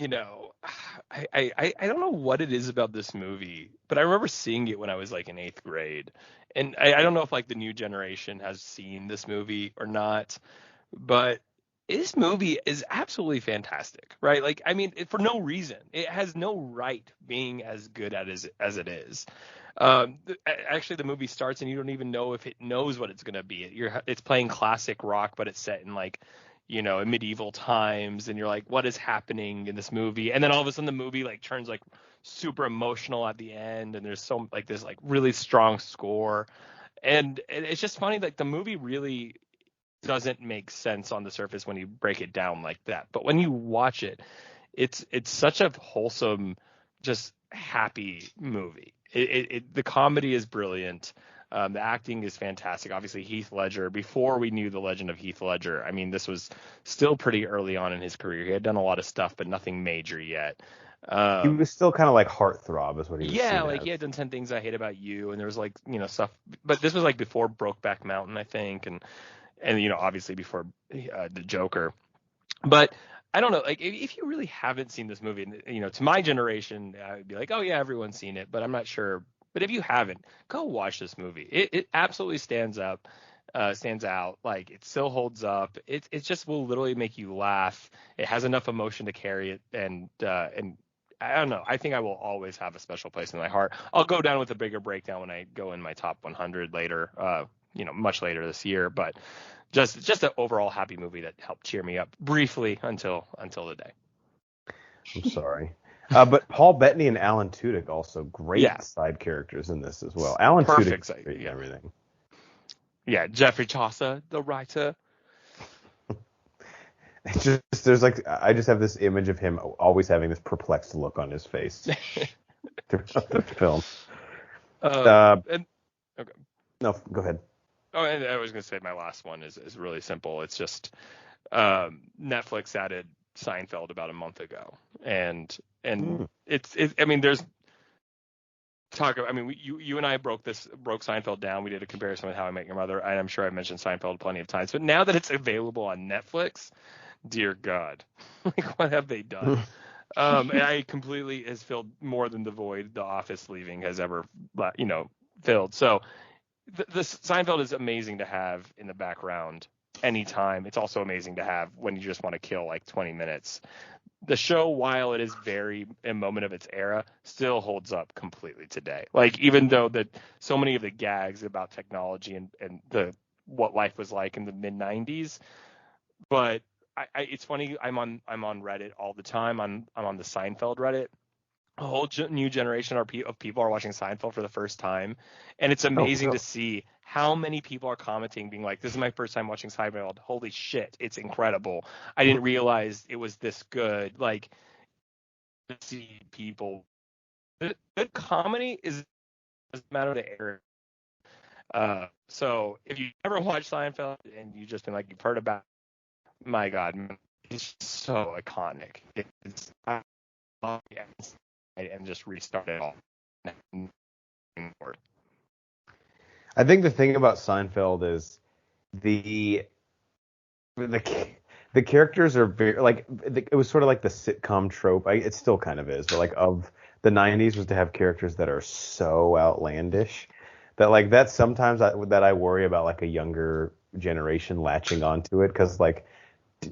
don't know what it is about this movie, but I remember seeing it when I was like in 8th grade. And I don't know if like the new generation has seen this movie or not, but this movie is absolutely fantastic, right? Like, I mean, for no reason. It has no right being as good as it is. Actually, the movie starts and you don't even know if it knows what it's going to be. It's playing classic rock, but it's set in like, in medieval times, and you're like, what is happening in this movie? And then all of a sudden the movie like turns like super emotional at the end, and there's so like this like really strong score, and it's just funny, like the movie really doesn't make sense on the surface when you break it down like that, but when you watch it, it's such a wholesome, just happy movie. The comedy is brilliant. The acting is fantastic. Obviously, Heath Ledger, before we knew the legend of Heath Ledger, I mean, this was still pretty early on in his career. He had done a lot of stuff, but nothing major yet. He was still kind of like heartthrob is what he was. Yeah, like he had done 10 Things I Hate About You, and there was like, stuff. But this was like before Brokeback Mountain, I think, and obviously before the Joker. But I don't know, like if you really haven't seen this movie, to my generation, I would be like, oh yeah, everyone's seen it, but I'm not sure. But if you haven't, go watch this movie. It absolutely stands out. Like it still holds up. It just will literally make you laugh. It has enough emotion to carry it, and I don't know. I think I will always have a special place in my heart. I'll go down with a bigger breakdown when I go in my top 100 later. Much later this year, but just an overall happy movie that helped cheer me up briefly until the day. I'm sorry. But Paul Bettany and Alan Tudyk also great side characters in this as well. Alan Tudyk great in everything. Yeah, Jeffrey Chaucer, the writer. I just have this image of him always having this perplexed look on his face throughout the film. Okay. No, go ahead. Oh, and I was going to say my last one is really simple. It's just Netflix added Seinfeld about a month ago, and I mean, there's talk. I mean, you and I broke Seinfeld down. We did a comparison with How I Met Your Mother, and I'm sure I mentioned Seinfeld plenty of times. But now that it's available on Netflix, dear God, like what have they done? And I completely has filled more than the void The Office leaving has ever, filled. So the Seinfeld is amazing to have in the background anytime. It's also amazing to have when you just want to kill like 20 minutes. The show, while it is very a moment of its era, still holds up completely today. Like, even though that so many of the gags about technology and the what life was like in the mid 90s, but it's funny. I'm on Reddit all the time. I'm on the Seinfeld Reddit. A whole new generation of people are watching Seinfeld for the first time, and it's amazing to see how many people are commenting, being like, "This is my first time watching Seinfeld. Holy shit, it's incredible! I didn't realize it was this good." Like, to see people, good comedy doesn't matter to air. So if you ever watch Seinfeld and you just been like you've heard about, my God, it's so iconic. It's and just restart it all. I think the thing about Seinfeld is the characters are very like it was sort of like the sitcom trope. It still kind of is, but like of the 90s was to have characters that are so outlandish that like that's sometimes that I worry about like a younger generation latching onto it because like.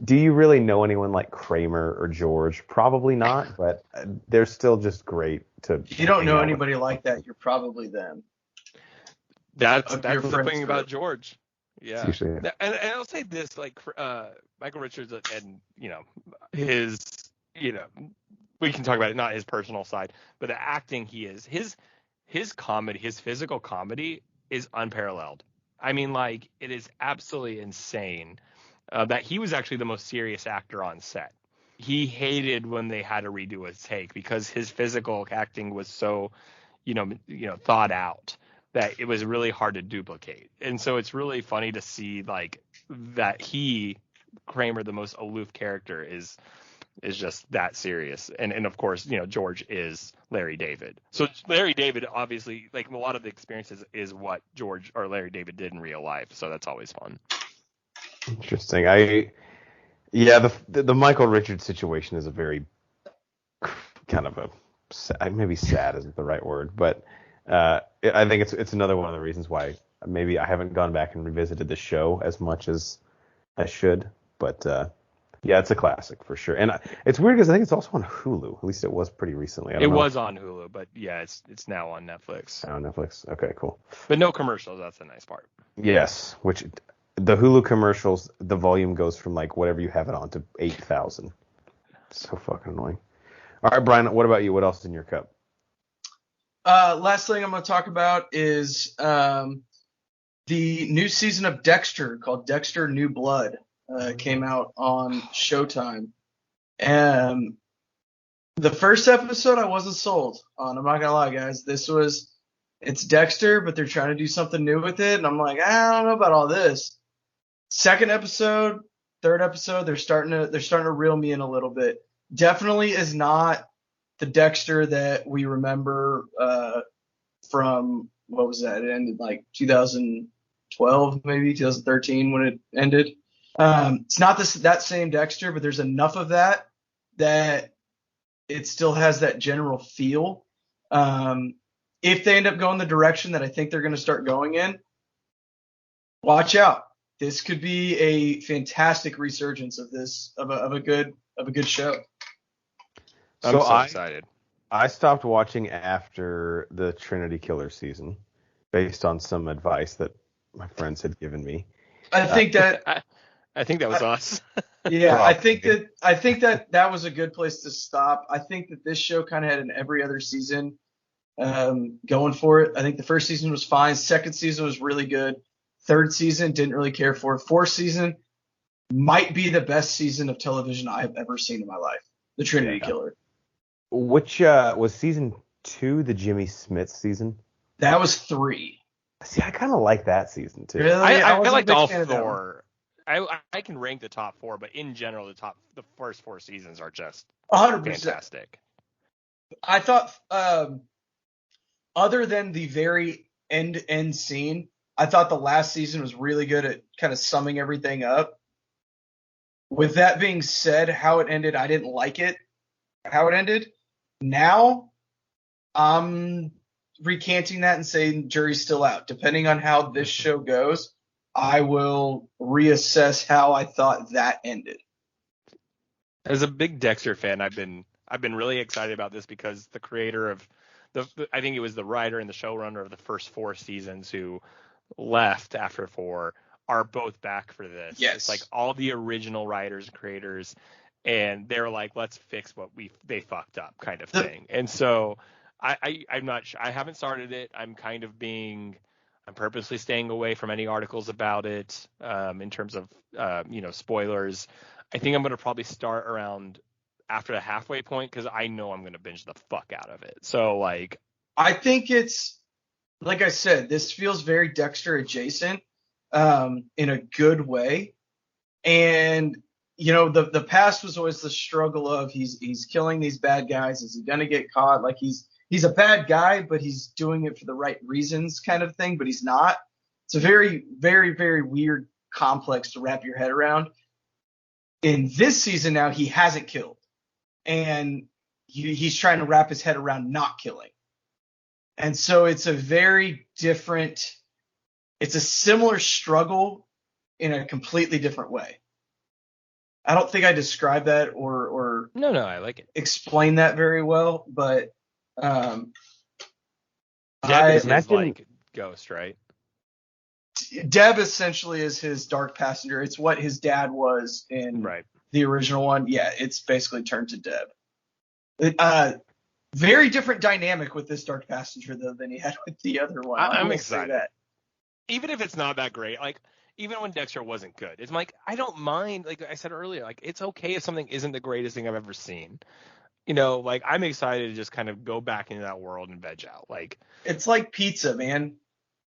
Do you really know anyone like Kramer or George? Probably not, but they're still just great to. If you don't know anybody like that, you're probably them. That's the thing about George. Yeah. Usually, yeah. And I'll say this, like Michael Richards and his we can talk about it, not his personal side, but the acting his comedy, his physical comedy is unparalleled. I mean, like, it is absolutely insane. That he was actually the most serious actor on set. He hated when they had to redo a take because his physical acting was so, thought out that it was really hard to duplicate. And so it's really funny to see like that Kramer, the most aloof character, is just that serious. And of course, George is Larry David. So Larry David, obviously, like a lot of the experiences is what George or Larry David did in real life. So that's always fun. Interesting. The Michael Richards situation is a very kind of maybe sad isn't the right word, but I think it's another one of the reasons why maybe I haven't gone back and revisited the show as much as I should. But yeah, it's a classic for sure. And it's weird because I think it's also on Hulu. At least it was pretty recently. It was on Hulu, but yeah, it's now on Netflix. On Netflix. Okay, cool. But no commercials. That's the nice part. Yes, which. The Hulu commercials, the volume goes from like whatever you have it on to 8,000. So fucking annoying. All right, Brian, what about you? What else is in your cup? Last thing I'm going to talk about is the new season of Dexter called Dexter New Blood. Came out on Showtime. And the first episode I wasn't sold on. I'm not going to lie, guys. It's Dexter, but they're trying to do something new with it. And I'm like, I don't know about all this. Second episode, third episode, they're starting to reel me in a little bit. Definitely is not the Dexter that we remember from, what was that? It ended like 2012, maybe 2013 when it ended. It's not that same Dexter, but there's enough of that it still has that general feel. If they end up going the direction that I think they're going to start going in, watch out. This could be a fantastic resurgence of a good show. I'm so excited. I stopped watching after the Trinity Killer season, based on some advice that my friends had given me. I think that was us. Yeah, I think that was a good place to stop. I think that this show kind of had an every other season going for it. I think the first season was fine. Second season was really good. Third season, didn't really care for. Fourth season might be the best season of television I have ever seen in my life. The Trinity Killer. Which was season 2, the Jimmy Smith season? That was 3. See, I kind of like that season too. Really? I liked all 4. I can rank the top 4, but in general, the first 4 seasons are just 100%. fantastic. I thought, other than the very end scene, I thought the last season was really good at kind of summing everything up. With that being said, how it ended, I didn't like it. How it ended. Now, I'm recanting that and saying jury's still out. Depending on how this show goes, I will reassess how I thought that ended. As a big Dexter fan, I've been really excited about this because the creator of I think it was the writer and the showrunner of the first 4 seasons who left after 4 are both back for this. Yes. It's like all the original writers and creators, and they're like, let's fix what they fucked up kind of thing. And so I'm not sure. I haven't started it. I'm purposely staying away from any articles about it in terms of spoilers. I think I'm going to probably start around after the halfway point because I know I'm going to binge the fuck out of it. So like, I think it's, like I said, this feels very Dexter adjacent in a good way. And, the past was always the struggle of he's killing these bad guys. Is he going to get caught? Like he's a bad guy, but he's doing it for the right reasons kind of thing, but he's not. It's a very, very, very weird complex to wrap your head around. In this season now, he hasn't killed. And he's trying to wrap his head around not killing. And so it's a very different, it's a similar struggle in a completely different way. I don't think I described that or no, I like it. Explain that very well, but Deb is like Ghost, right? Deb essentially is his dark passenger. It's what his dad was in the original one. Yeah, it's basically turned to Deb. Very different dynamic with this dark passenger though than he had with the other one. I'm excited. Even if it's not that great, like even when Dexter wasn't good, it's like I don't mind. Like I said earlier, like it's okay if something isn't the greatest thing I've ever seen. Like I'm excited to just kind of go back into that world and veg out. Like it's like pizza, man.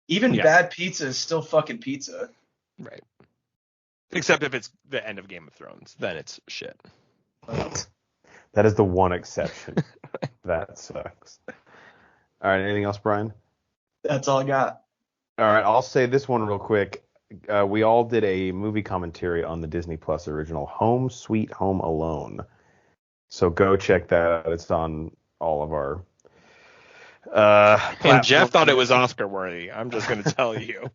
Even bad pizza is still fucking pizza. Right. Except if it's the end of Game of Thrones, then it's shit. That is the one exception. That sucks. All right, anything else, Brian? That's all I got. All right, I'll say this one real quick. We all did a movie commentary on the Disney Plus original Home Sweet Home Alone. So go check that out. It's on all of our and Jeff thought it was Oscar worthy. I'm just going to tell you.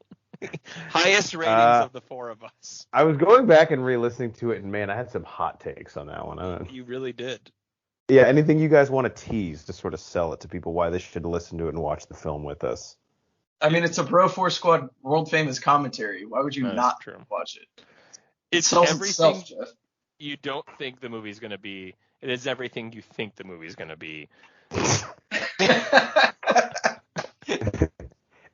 Highest ratings of the 4 of us. I was going back and re-listening to it, and man, I had some hot takes on that one. You really did. Yeah, anything you guys want to tease to sort of sell it to people why they should listen to it and watch the film with us? I mean, it's a Bro Force Squad world famous commentary. Why would you not watch it? It's everything you don't think the movie's going to be. It is everything you think the movie's going to be.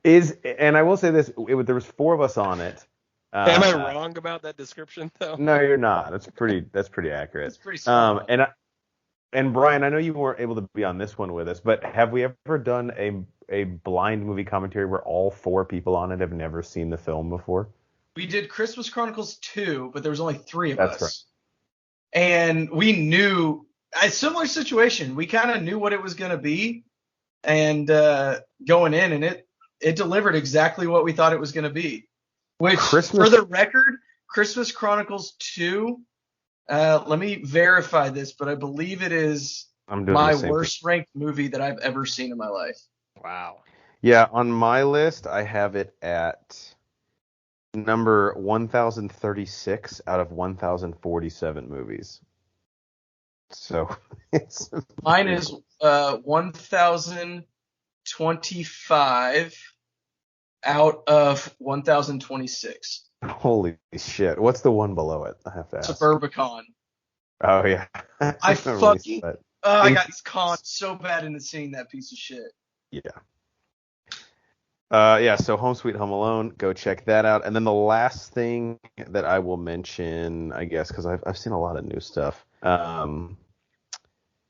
And I will say this: there was 4 of us on it. Am I wrong about that description, though? No, you're not. That's pretty accurate. It's pretty smart. And Brian, I know you weren't able to be on this one with us, but have we ever done a blind movie commentary where all 4 people on it have never seen the film before? We did Christmas Chronicles 2, but there was only 3 of us. That's right. And we knew a similar situation. We kind of knew what it was going to be, and going in, and it delivered exactly what we thought it was going to be. Which, for the record, Christmas Chronicles 2. Let me verify this, but I believe it is my worst ranked movie that I've ever seen in my life. Wow. Yeah, on my list, I have it at number 1036 out of 1047 movies. So mine is 1025 out of 1026. Holy shit. What's the one below it? I have to ask. Suburbicon. Oh, yeah. I fucking... I got conned so bad into seeing that piece of shit. Yeah. So Home Sweet Home Alone, go check that out. And then the last thing that I will mention, I guess, because I've seen a lot of new stuff,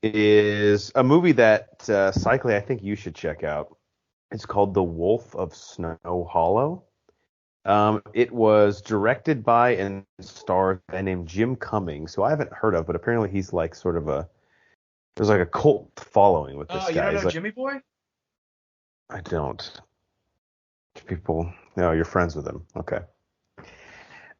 is a movie that, Cycly, I think you should check out. It's called The Wolf of Snow Hollow. It was directed by and stars a guy named Jim Cummings, who I haven't heard of, but apparently he's like sort of there's like a cult following with this Oh, you guy. don't He's know like, Jimmy Boy? I don't. People, no, you're friends with him. Okay.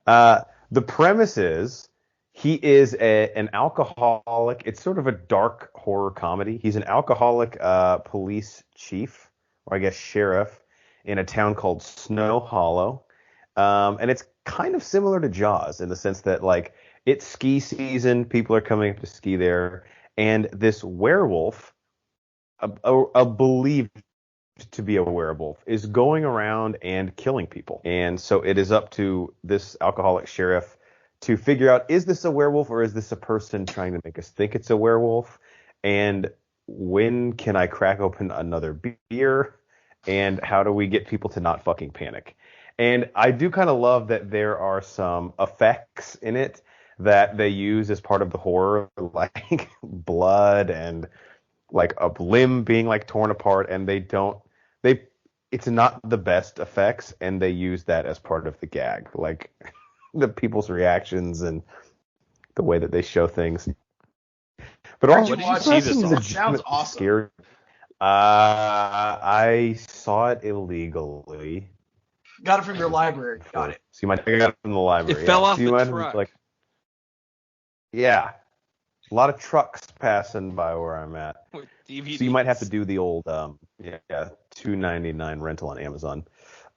The premise is he is an alcoholic. It's sort of a dark horror comedy. He's an alcoholic police chief, or I guess sheriff, in a town called Snow Hollow. And it's kind of similar to Jaws in the sense that, like, it's ski season. People are coming up to ski there. And this werewolf, a believed to be a werewolf, is going around and killing people. And so it is up to this alcoholic sheriff to figure out, is this a werewolf or is this a person trying to make us think it's a werewolf? And when can I crack open another beer? And how do we get people to not fucking panic? And I do kind of love that there are some effects in it that they use as part of the horror, like blood and like a limb being like torn apart, and it's not the best effects, and they use that as part of the gag, like the people's reactions and the way that they show things. But Where'd also, you watch see this this? on? It sounds awesome. scary. I saw it illegally. Got it from your library. Got it. So you might pick it up from the library. It fell off So you the might truck. like, yeah, a lot of trucks passing by where I'm at. With DVDs. So you might have to do the old $2.99 rental on Amazon.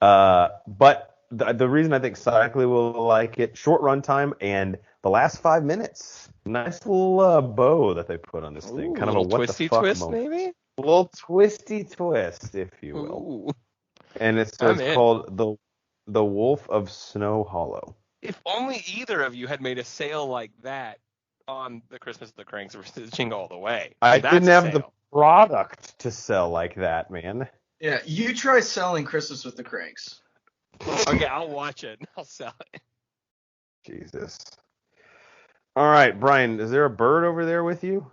But the reason I think Cycly will like it, short runtime and the last 5 minutes, nice little bow that they put on this thing, Ooh, kind of a what twisty the fuck twist, moment. maybe. A little twisty twist, if you will. Ooh. And it's I'm in. called the Wolf of Snow Hollow. If only either of you had made a sale like that on the Christmas of the Cranks versus Jingle All the Way. I That's didn't a have the sale. product to sell like that, man. Yeah, you try selling Christmas with the Cranks. Okay, I'll watch it. I'll sell it. Jesus. All right, Brian, is there a bird over there with you?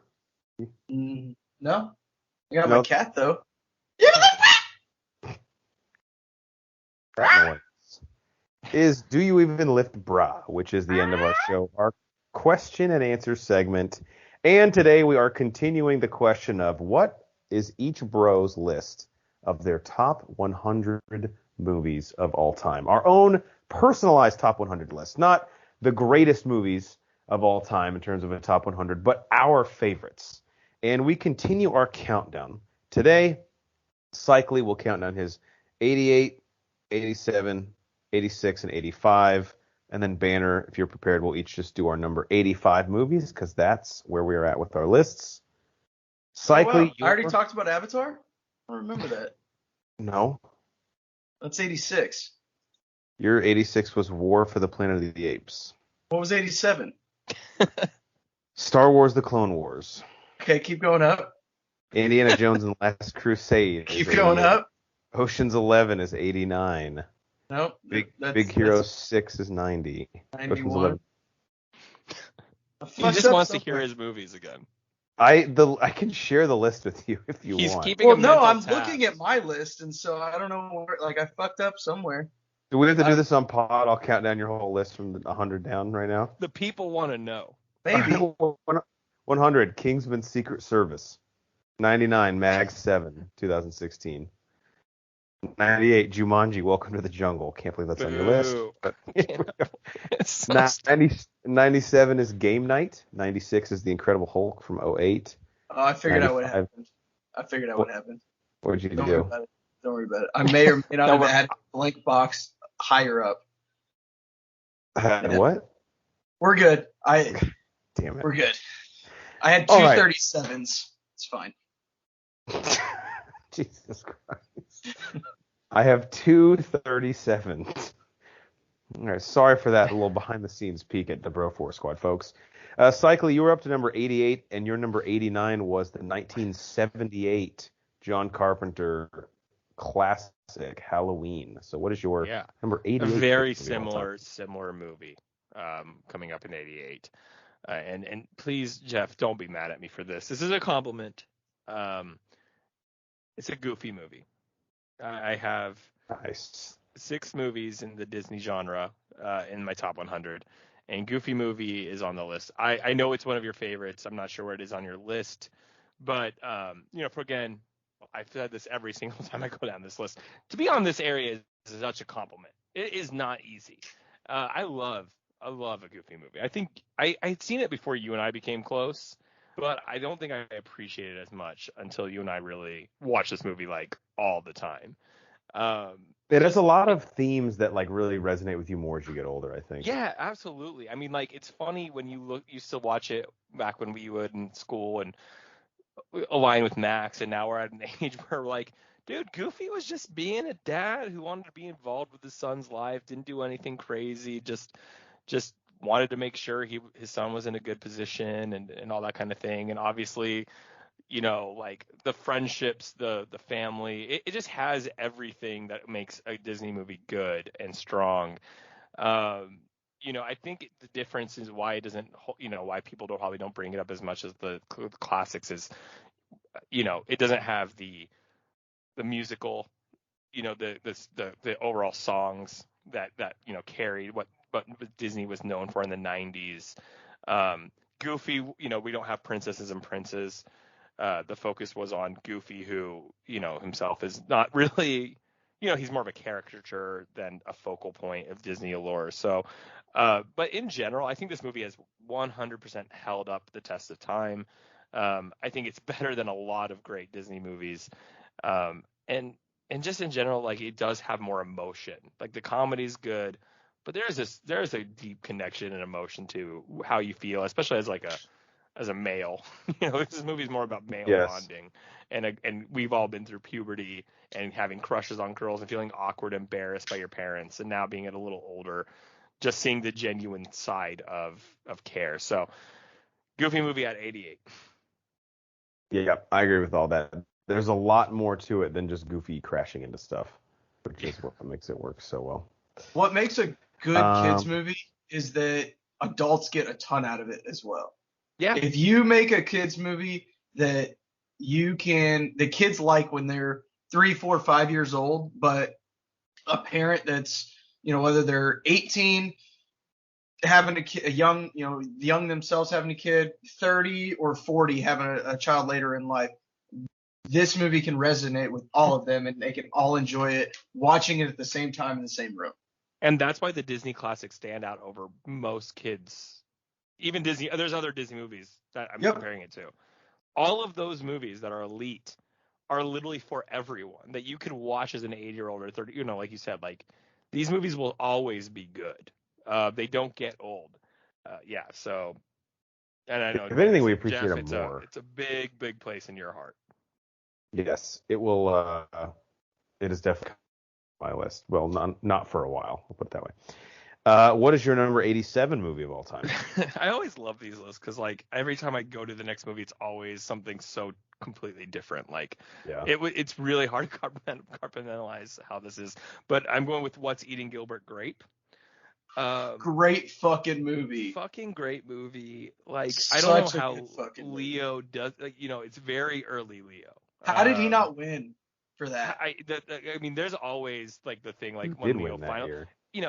No? I got my Nope. cat, though. That noise is Do You Even Lift Bra, which is the end of our show, our question and answer segment. And today we are continuing the question of what is each bro's list of their top 100 movies of all time. Our own personalized top 100 list, not the greatest movies of all time in terms of a top 100, but our favorites. And we continue our countdown. Today, Cycly will count down his 88, 87, 86, and 85. And then Banner, if you're prepared, we'll each just do our number 85 movies, because that's where we're at with our lists. Cycly, Oh, wow. I already talked about Avatar? I don't remember that. No. That's 86. Your 86 was War for the Planet of the Apes. What was 87? Star Wars The Clone Wars. Okay, keep going up. Indiana Jones and the Last Crusade. Keep is going 88. up. Ocean's 11 is 89. Nope. Big Hero 6 is 90. Ocean's 91. 11. He just wants to hear his movies again. I can share the list with you if you He's want. keeping Well, a no, mental I'm tab. looking at my list, and so I don't know where, like, I fucked up somewhere. Do we have to do this on pod? I'll count down your whole list from 100 down right now. The people want to know. Maybe. 100, Kingsman Secret Service. 99, Mag 7, 2016. 98, Jumanji, Welcome to the Jungle. Can't believe that's on your list. Boo. But It's so stupid. 97 is Game Night. 96 is The Incredible Hulk from 08. Oh, I figured out what 95. happened. I figured out what happened. What did you Don't worry do? about it. Don't worry about it. I may or may not have had a blank box higher up. What? We're good. Damn it. We're good. I had two All right. 37s. It's fine. Jesus Christ. I have two 37s. All right, sorry for that little behind-the-scenes peek at the Broforce Squad, folks. Cycly, you were up to number 88, and your number 89 was the 1978 John Carpenter classic Halloween. So what is your number A 88? very similar movie coming up in 88. And please, Jeff, don't be mad at me for this. This is a compliment. It's a goofy movie. I have Nice. 6 movies in the Disney genre in my top 100, and Goofy movie is on the list. I know it's one of your favorites. I'm not sure where it is on your list, but again, I've said this every single time I go down this list. To be on this area is such a compliment. It is not easy. I love a Goofy movie. I think I'd seen it before you and I became close, but I don't think I appreciate it as much until you and I really watch this movie like all the time. It has a lot of themes that like really resonate with you more as you get older, I think. Yeah, absolutely. I mean, like, it's funny when you used to watch it back when we would in school and align with Max, and now we're at an age where we're like, dude, Goofy was just being a dad who wanted to be involved with his son's life, didn't do anything crazy, just wanted to make sure his son was in a good position and all that kind of thing. And obviously, like the friendships, the family, it just has everything that makes a Disney movie good and strong. I think the difference is why it doesn't, why people probably don't bring it up as much as the classics is, it doesn't have the musical, the overall songs that carried what Disney was known for in the 90s. Goofy, we don't have princesses and princes. The focus was on Goofy, who, himself is not really, he's more of a caricature than a focal point of Disney allure. So, but in general, I think this movie has 100% held up the test of time. I think it's better than a lot of great Disney movies. And just in general, like, it does have more emotion. Like, the comedy's good, but there's a deep connection and emotion to how you feel, especially as a male. This movie's more about male bonding, and we've all been through puberty and having crushes on girls and feeling awkward, embarrassed by your parents, and now being a little older, just seeing the genuine side of care. So, Goofy movie at 88. Yeah, I agree with all that. There's a lot more to it than just Goofy crashing into stuff, which is what makes it work so well. What makes a good kids movie is that adults get a ton out of it as well. Yeah. If you make a kids movie that the kids like when they're 3, 4, 5 years old, but a parent that's, whether they're 18, having a young themselves having a kid, 30 or 40 having a child later in life, this movie can resonate with all of them, and they can all enjoy it watching it at the same time in the same room. And that's why the Disney classics stand out over most kids. Even Disney, there's other Disney movies that I'm comparing it to. All of those movies that are elite are literally for everyone, that you can watch as an 8-year-old or 30, like you said, like, these movies will always be good. They don't get old. So, and I know, if anything, we appreciate Jeff, them more. It's a big, big place in your heart. Yes, it will. It is definitely on my list. Well, not for a while. I'll put it that way. What is your number 87 movie of all time? I always love these lists because, like, every time I go to the next movie, it's always something so completely different. Like, it's really hard to compartmentalize how this is. But I'm going with What's Eating Gilbert Grape. Great fucking movie. Fucking great movie. Like, I don't know how Leo does. Like, it's very early Leo. How did he not win for that? I mean, there's always like the thing, like, when Leo finally.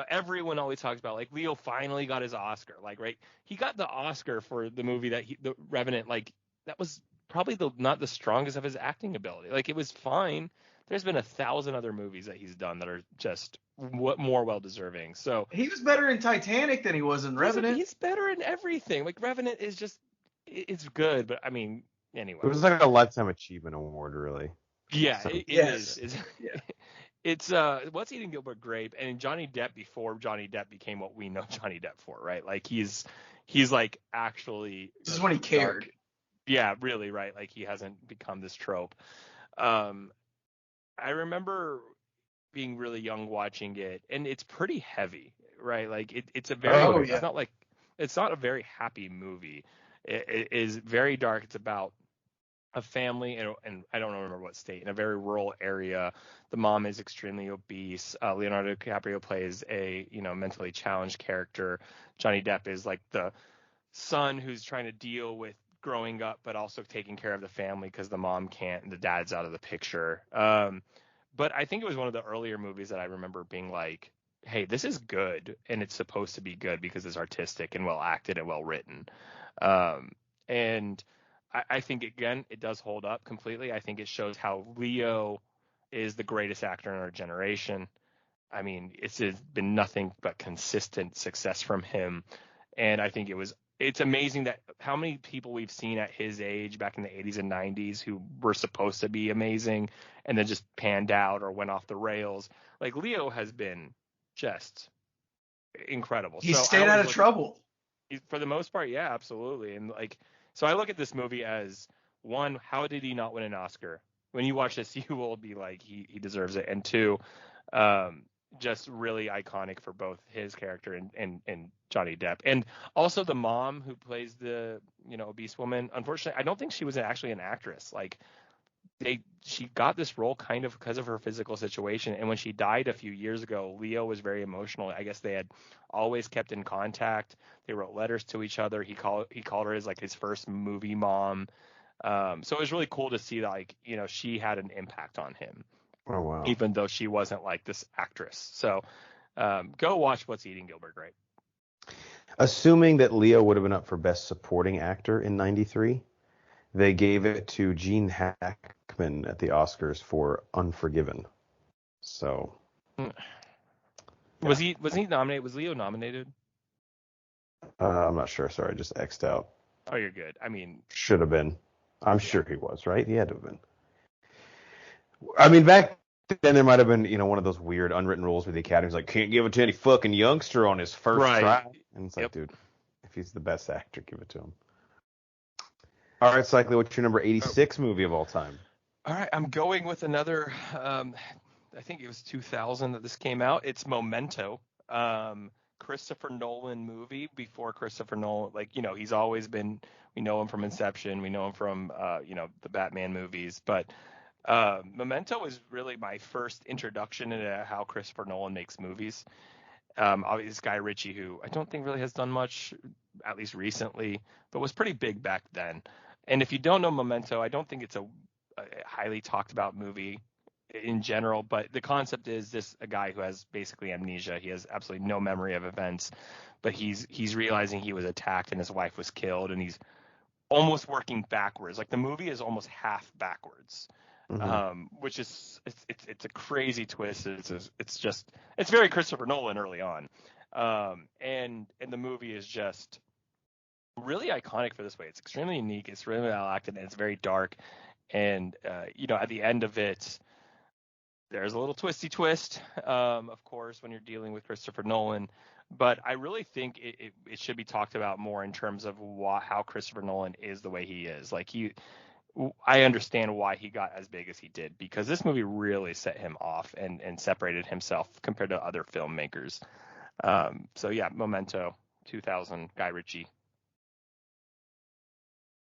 Everyone always talks about, like, Leo finally got his Oscar. Like, right? He got the Oscar for the movie the Revenant. Like, that was probably not the strongest of his acting ability. Like, it was fine. There's been 1,000 other movies that he's done that are just more well-deserving. So he was better in Titanic than he was in Revenant. He's better in everything. Like, Revenant is just, it's good, but I mean, anyway. It was like a Lifetime Achievement Award, really. Yeah, it is. It's What's Eating Gilbert Grape, and Johnny Depp before Johnny Depp became what we know Johnny Depp for, right? Like, he's like actually. This is when he cared. Yeah, really, right? Like, he hasn't become this trope. I remember being really young watching it, and it's pretty heavy, right? Like, it's a very, it's not a very happy movie. It is very dark. It's about a family, and I don't remember what state, in a very rural area. The mom is extremely obese. Leonardo DiCaprio plays a, mentally challenged character. Johnny Depp is like the son who's trying to deal with growing up, but also taking care of the family because the mom can't and the dad's out of the picture. But I think it was one of the earlier movies that I remember being like, hey, this is good, and it's supposed to be good because it's artistic and well acted and well written. And I think, again, it does hold up completely. I think it shows how Leo is the greatest actor in our generation. I mean, it's been nothing but consistent success from him. And I think it's amazing that how many people we've seen at his age back in the 80s and 90s who were supposed to be amazing and then just panned out or went off the rails. Like, Leo has been just incredible. He stayed out of trouble. For the most part, yeah, absolutely. And like, so I look at this movie as, one, how did he not win an Oscar? When you watch this, you will be like, he deserves it. And two, just really iconic for both his character and Johnny Depp. And also the mom who plays the, obese woman. Unfortunately, I don't think she was actually an actress. Like, she got this role kind of because of her physical situation. And when she died a few years ago, Leo was very emotional. I guess they had always kept in contact. They wrote letters to each other. He called her his first movie mom. So it was really cool to see that, she had an impact on him. Oh, wow. Even though she wasn't like this actress. So go watch What's Eating Gilbert Grape. Assuming that Leo would have been up for Best Supporting Actor in '93, they gave it to Gene Hackman at the Oscars for Unforgiven. So, was he nominated? Was Leo nominated? I'm not sure. Sorry, I just X'd out. Oh, you're good. I mean, should have been. I'm sure he was, right? He had to have been. I mean, back then there might have been, one of those weird unwritten rules where the Academy's like, can't give it to any fucking youngster on his first try. And it's like, dude, if he's the best actor, give it to him. All right, Cycly, what's your number 86 movie of all time? All right, I'm going with another, I think it was 2000 that this came out. It's Memento, Christopher Nolan movie before Christopher Nolan. He's always been, we know him from Inception. We know him from, the Batman movies. But Memento was really my first introduction into how Christopher Nolan makes movies. Obviously, this guy Ritchie, who I don't think really has done much, at least recently, but was pretty big back then. And if you don't know Memento, I don't think it's a highly talked about movie in general, but the concept is a guy who has basically amnesia. He has absolutely no memory of events, but he's realizing he was attacked and his wife was killed, and he's almost working backwards. Like, the movie is almost half backwards. Which is it's a crazy twist. It's very Christopher Nolan early on, and the movie is just really iconic for this way. It's extremely unique. It's really well acted, and it's very dark. And at the end of it, there's a little twisty twist, of course, when you're dealing with Christopher Nolan. But I really think it should be talked about more in terms of how Christopher Nolan is the way he is. I understand why he got as big as he did, because this movie really set him off and separated himself compared to other filmmakers. So yeah, Memento, 2000, Guy Ritchie.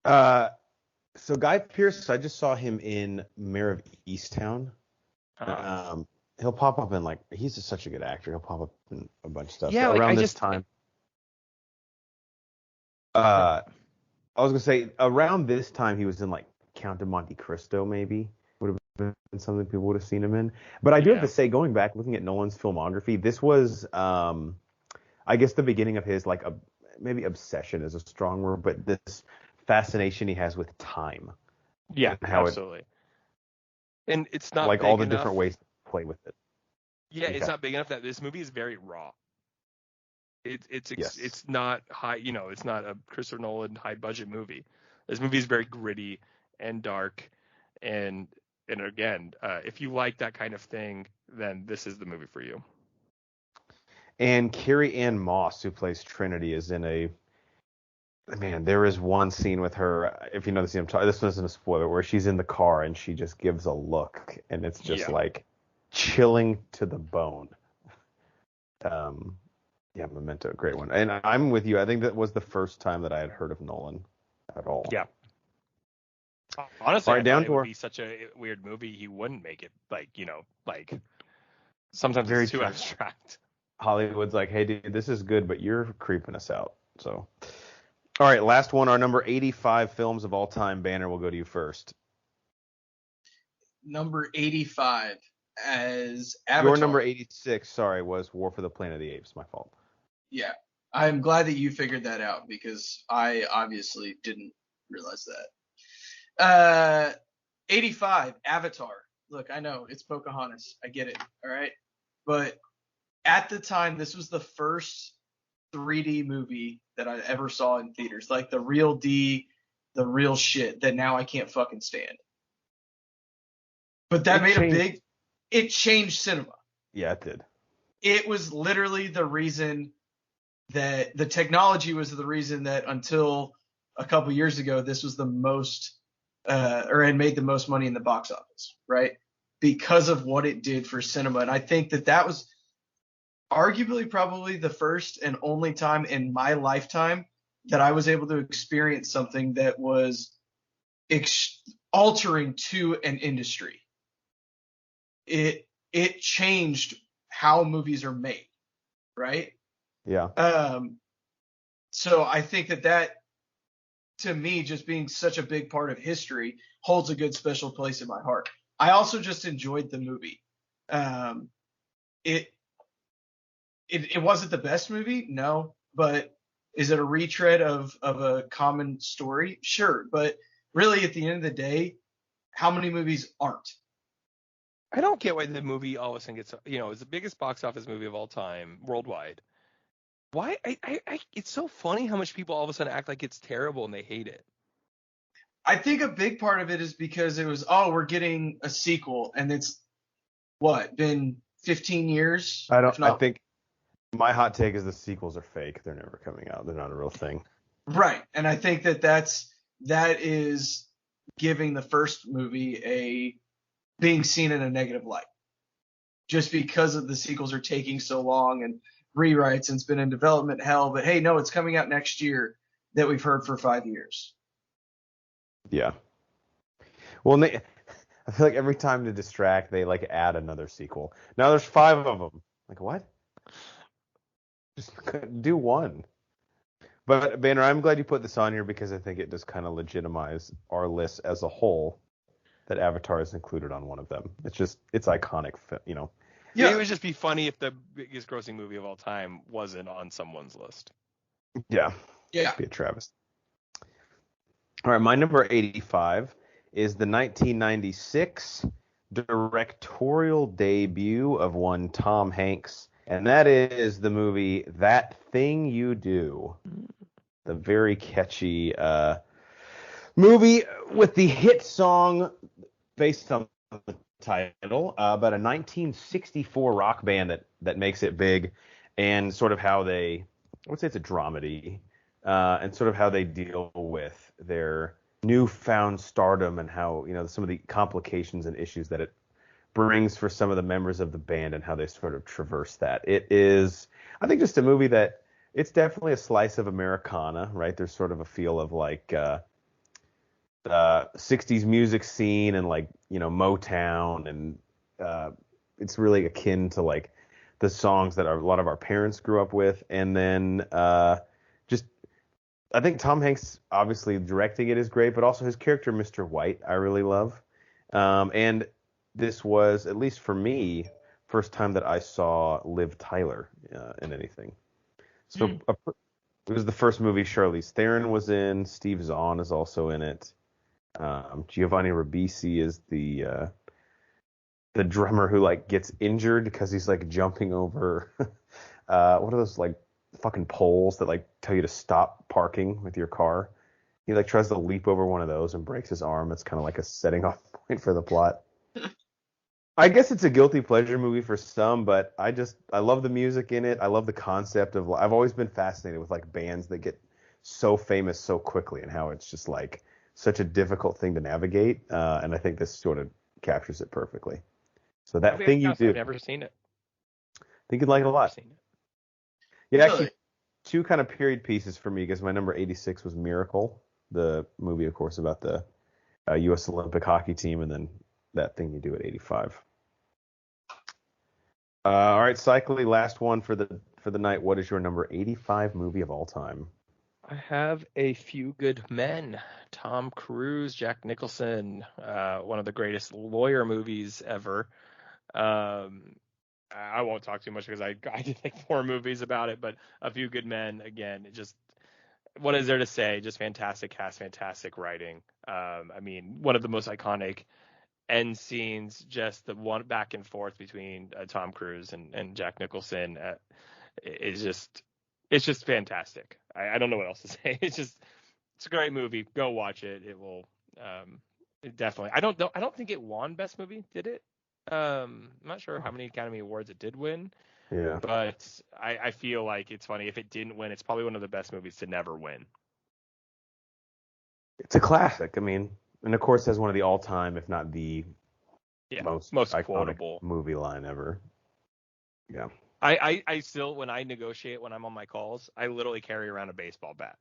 So Guy Pearce, I just saw him in Mayor of Easttown. He'll pop up in he's just such a good actor. He'll pop up in a bunch of stuff. Yeah, around this time. I was gonna say around this time he was in Count of Monte Cristo, maybe would have been something people would have seen him in. But I do have to say, going back looking at Nolan's filmography, this was I guess the beginning of his maybe obsession is a strong word, but this fascination he has with time. Yeah, absolutely. And it's not all the different ways to play with it. Yeah, it's not big enough that this movie is very raw. It's not high, it's not a Christopher Nolan high budget movie. This movie is very gritty and dark, and again, if you like that kind of thing, then this is the movie for you. And Carrie Ann Moss, who plays Trinity, is in there is one scene with her, if you know the scene, this isn't a spoiler, where she's in the car and she just gives a look, and it's just chilling to the bone. Memento, great one. And I'm with you. I think that was the first time that I had heard of Nolan at all. Yeah. Honestly, right, I thought it would be such a weird movie he wouldn't make it. Sometimes it's too abstract. Hollywood's like, hey, dude, this is good, but you're creeping us out. So, all right, last one, our number 85 films of all time. Banner, will go to you first. Number 85. as Avatar. Your number 86, sorry, was War for the Planet of the Apes. My fault. Yeah. I'm glad that you figured that out because I obviously didn't realize that. 85, Avatar. Look, I know it's Pocahontas. I get it. All right. But at the time, this was the first 3D movie that I ever saw in theaters. Like the real D, the real shit that now I can't fucking stand. But that it changed cinema. Yeah, it did. It was literally the reason that the technology was the reason that until a couple years ago, this was the most, or had made the most money in the box office, right? Because of what it did for cinema. And I think that was arguably probably the first and only time in my lifetime that I was able to experience something that was altering to an industry. It changed how movies are made, right? Yeah. So I think that to me, just being such a big part of history, holds a good special place in my heart. I also just enjoyed the movie. It wasn't the best movie, no, but is it a retread of a common story? Sure, but really at the end of the day, how many movies aren't? I don't get why the movie all of a sudden gets, it's the biggest box office movie of all time worldwide. Why? It's so funny how much people all of a sudden act like it's terrible and they hate it. I think a big part of it is because it was, we're getting a sequel, and it's been 15 years? I think my hot take is the sequels are fake. They're never coming out. They're not a real thing. Right. And I think that is giving the first movie being seen in a negative light. Just because of the sequels are taking so long and rewrites and it's been in development hell, but hey, no, it's coming out next year that we've heard for 5 years. Yeah. Well, I feel like every time to distract, they like add another sequel. Now there's 5 of them. Like, what? Just do one. But Banner, I'm glad you put this on here because I think it just kind of legitimize our list as a whole that Avatar is included on one of them. It's iconic, Yeah, it would just be funny if the biggest grossing movie of all time wasn't on someone's list. Yeah. Be a travesty. All right, my number 85 is the 1996 directorial debut of one Tom Hanks, and that is the movie That Thing You Do. The very catchy movie with the hit song based on the title about a 1964 rock band that makes it big, and sort of how I would say it's a dramedy, and sort of how they deal with their newfound stardom and how, some of the complications and issues that it brings for some of the members of the band and how they sort of traverse that. It is, I think, just a movie that it's definitely a slice of Americana, right? There's sort of a feel of like 60s music scene and like, Motown, and it's really akin to like the songs that a lot of our parents grew up with. And then I think Tom Hanks obviously directing it is great, but also his character, Mr. White, I really love. And this was, at least for me, first time that I saw Liv Tyler in anything. So it was the first movie Charlize Theron was in. Steve Zahn is also in it. Giovanni Ribisi is the drummer who like gets injured because he's like jumping over what are those like fucking poles that like tell you to stop parking with your car. He like tries to leap over one of those and breaks his arm. It's kind of like a setting off point for the plot. I guess it's a guilty pleasure movie for some, but I love the music in it. I love the concept of, I've always been fascinated with like bands that get so famous so quickly and how it's just like such a difficult thing to navigate. And I think this sort of captures it perfectly. So That Thing You Do. I've never seen it. I think you'd like it a lot. Yeah, Really? actually, 2 kind of period pieces for me, because my number 86 was Miracle, the movie, of course, about the U.S. Olympic hockey team, and then That Thing You Do at 85. All right, Cycly, last one for the night. What is your number 85 movie of all time? I have A Few Good Men. Tom Cruise, Jack Nicholson, one of the greatest lawyer movies ever. I won't talk too much because I did like 4 movies about it, but A Few Good Men, again, it just, what is there to say? Just fantastic cast, fantastic writing. I mean, one of the most iconic end scenes, just the one back and forth between Tom Cruise and Jack Nicholson is just fantastic. I don't know what else to say. It's a great movie. Go watch it. It will it definitely. I don't think it won Best Movie, did it? I'm not sure how many Academy Awards it did win. Yeah. But I feel like it's funny. If it didn't win, it's probably one of the best movies to never win. It's a classic. I mean, and of course has one of the all-time, if not the most iconic quotable movie line ever. Yeah. I still, when I negotiate, when I'm on my calls, I literally carry around a baseball bat.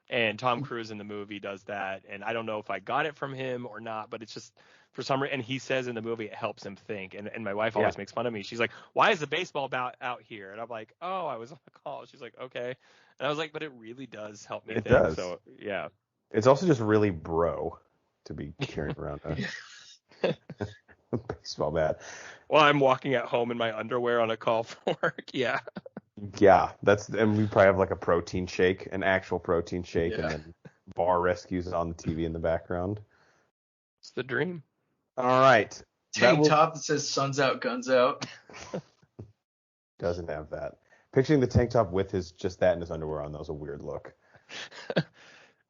And Tom Cruise in the movie does that. And I don't know if I got it from him or not, but it's just for some reason. And he says in the movie it helps him think. And my wife always makes fun of me. She's like, "Why is the baseball bat out here?" And I'm like, "Oh, I was on a call." She's like, "Okay." And I was like, "But it really does help me think." Does. So, yeah. It's also just really bro to be carrying around a baseball bat. Well, I'm walking at home in my underwear on a call for work. Yeah. Yeah, and we probably have like a protein shake, an actual protein shake, and then bar rescues on the TV in the background. It's the dream. All right. Tank top that says "Suns out, guns out." Doesn't have that. Picturing the tank top with just that and his underwear on, that was a weird look.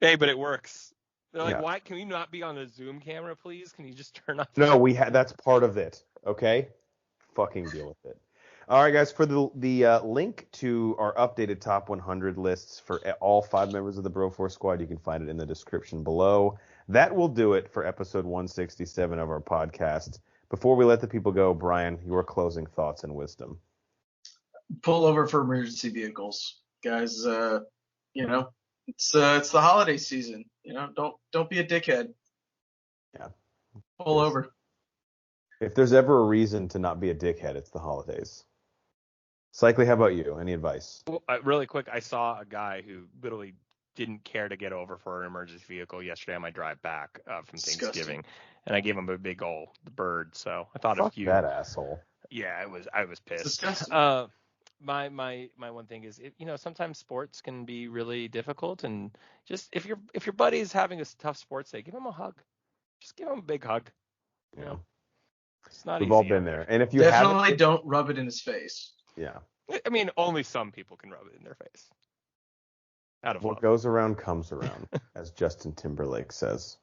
Hey, but it works. They're like, "Why can we not be on the Zoom camera, please? Can you just turn off?" No, that's part of it. Okay, fucking deal with it. All right, guys. For the link to our updated top 100 lists for all 5 members of the Bro Force Squad, you can find it in the description below. That will do it for episode 167 of our podcast. Before we let the people go, Brian, your closing thoughts and wisdom. Pull over for emergency vehicles, guys. It's the holiday season. Don't be a dickhead. Yeah. Pull over. If there's ever a reason to not be a dickhead, it's the holidays. Cycly, how about you? Any advice? Well, really quick, I saw a guy who literally didn't care to get over for an emergency vehicle yesterday on my drive back from Thanksgiving, and I gave him a big old bird. So I thought Fuck that asshole. Yeah, I was pissed. It's disgusting. My one thing is, sometimes sports can be really difficult, and just if your buddy's having a tough sports day, give him a hug. Just give him a big hug. You know, it's not. We've all been there, and if you definitely don't rub it in his face. Yeah. I mean, only some people can rub it in their face. Out of what goes around comes around, as Justin Timberlake says.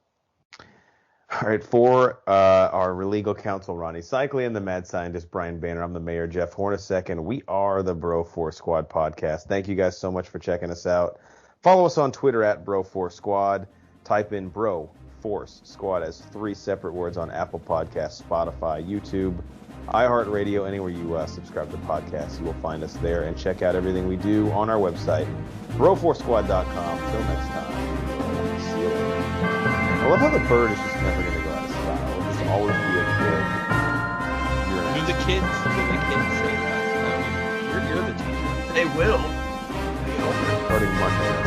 All right, for our legal counsel, Ronnie Cycli, and the mad scientist, Brian Banner, I'm the mayor, Jeff Hornacek, and we are the Bro Force Squad podcast. Thank you guys so much for checking us out. Follow us on Twitter at Bro Force Squad. Type in Bro Force Squad as 3 separate words on Apple Podcasts, Spotify, YouTube, iHeartRadio, anywhere you subscribe to podcasts, you will find us there, and check out everything we do on our website, broforcesquad.com. Until next time, see you later. I love how the bird is just never going to go out of style. It'll just always be a kid. Do the kids say that? You're the teacher. They will. Starting Monday.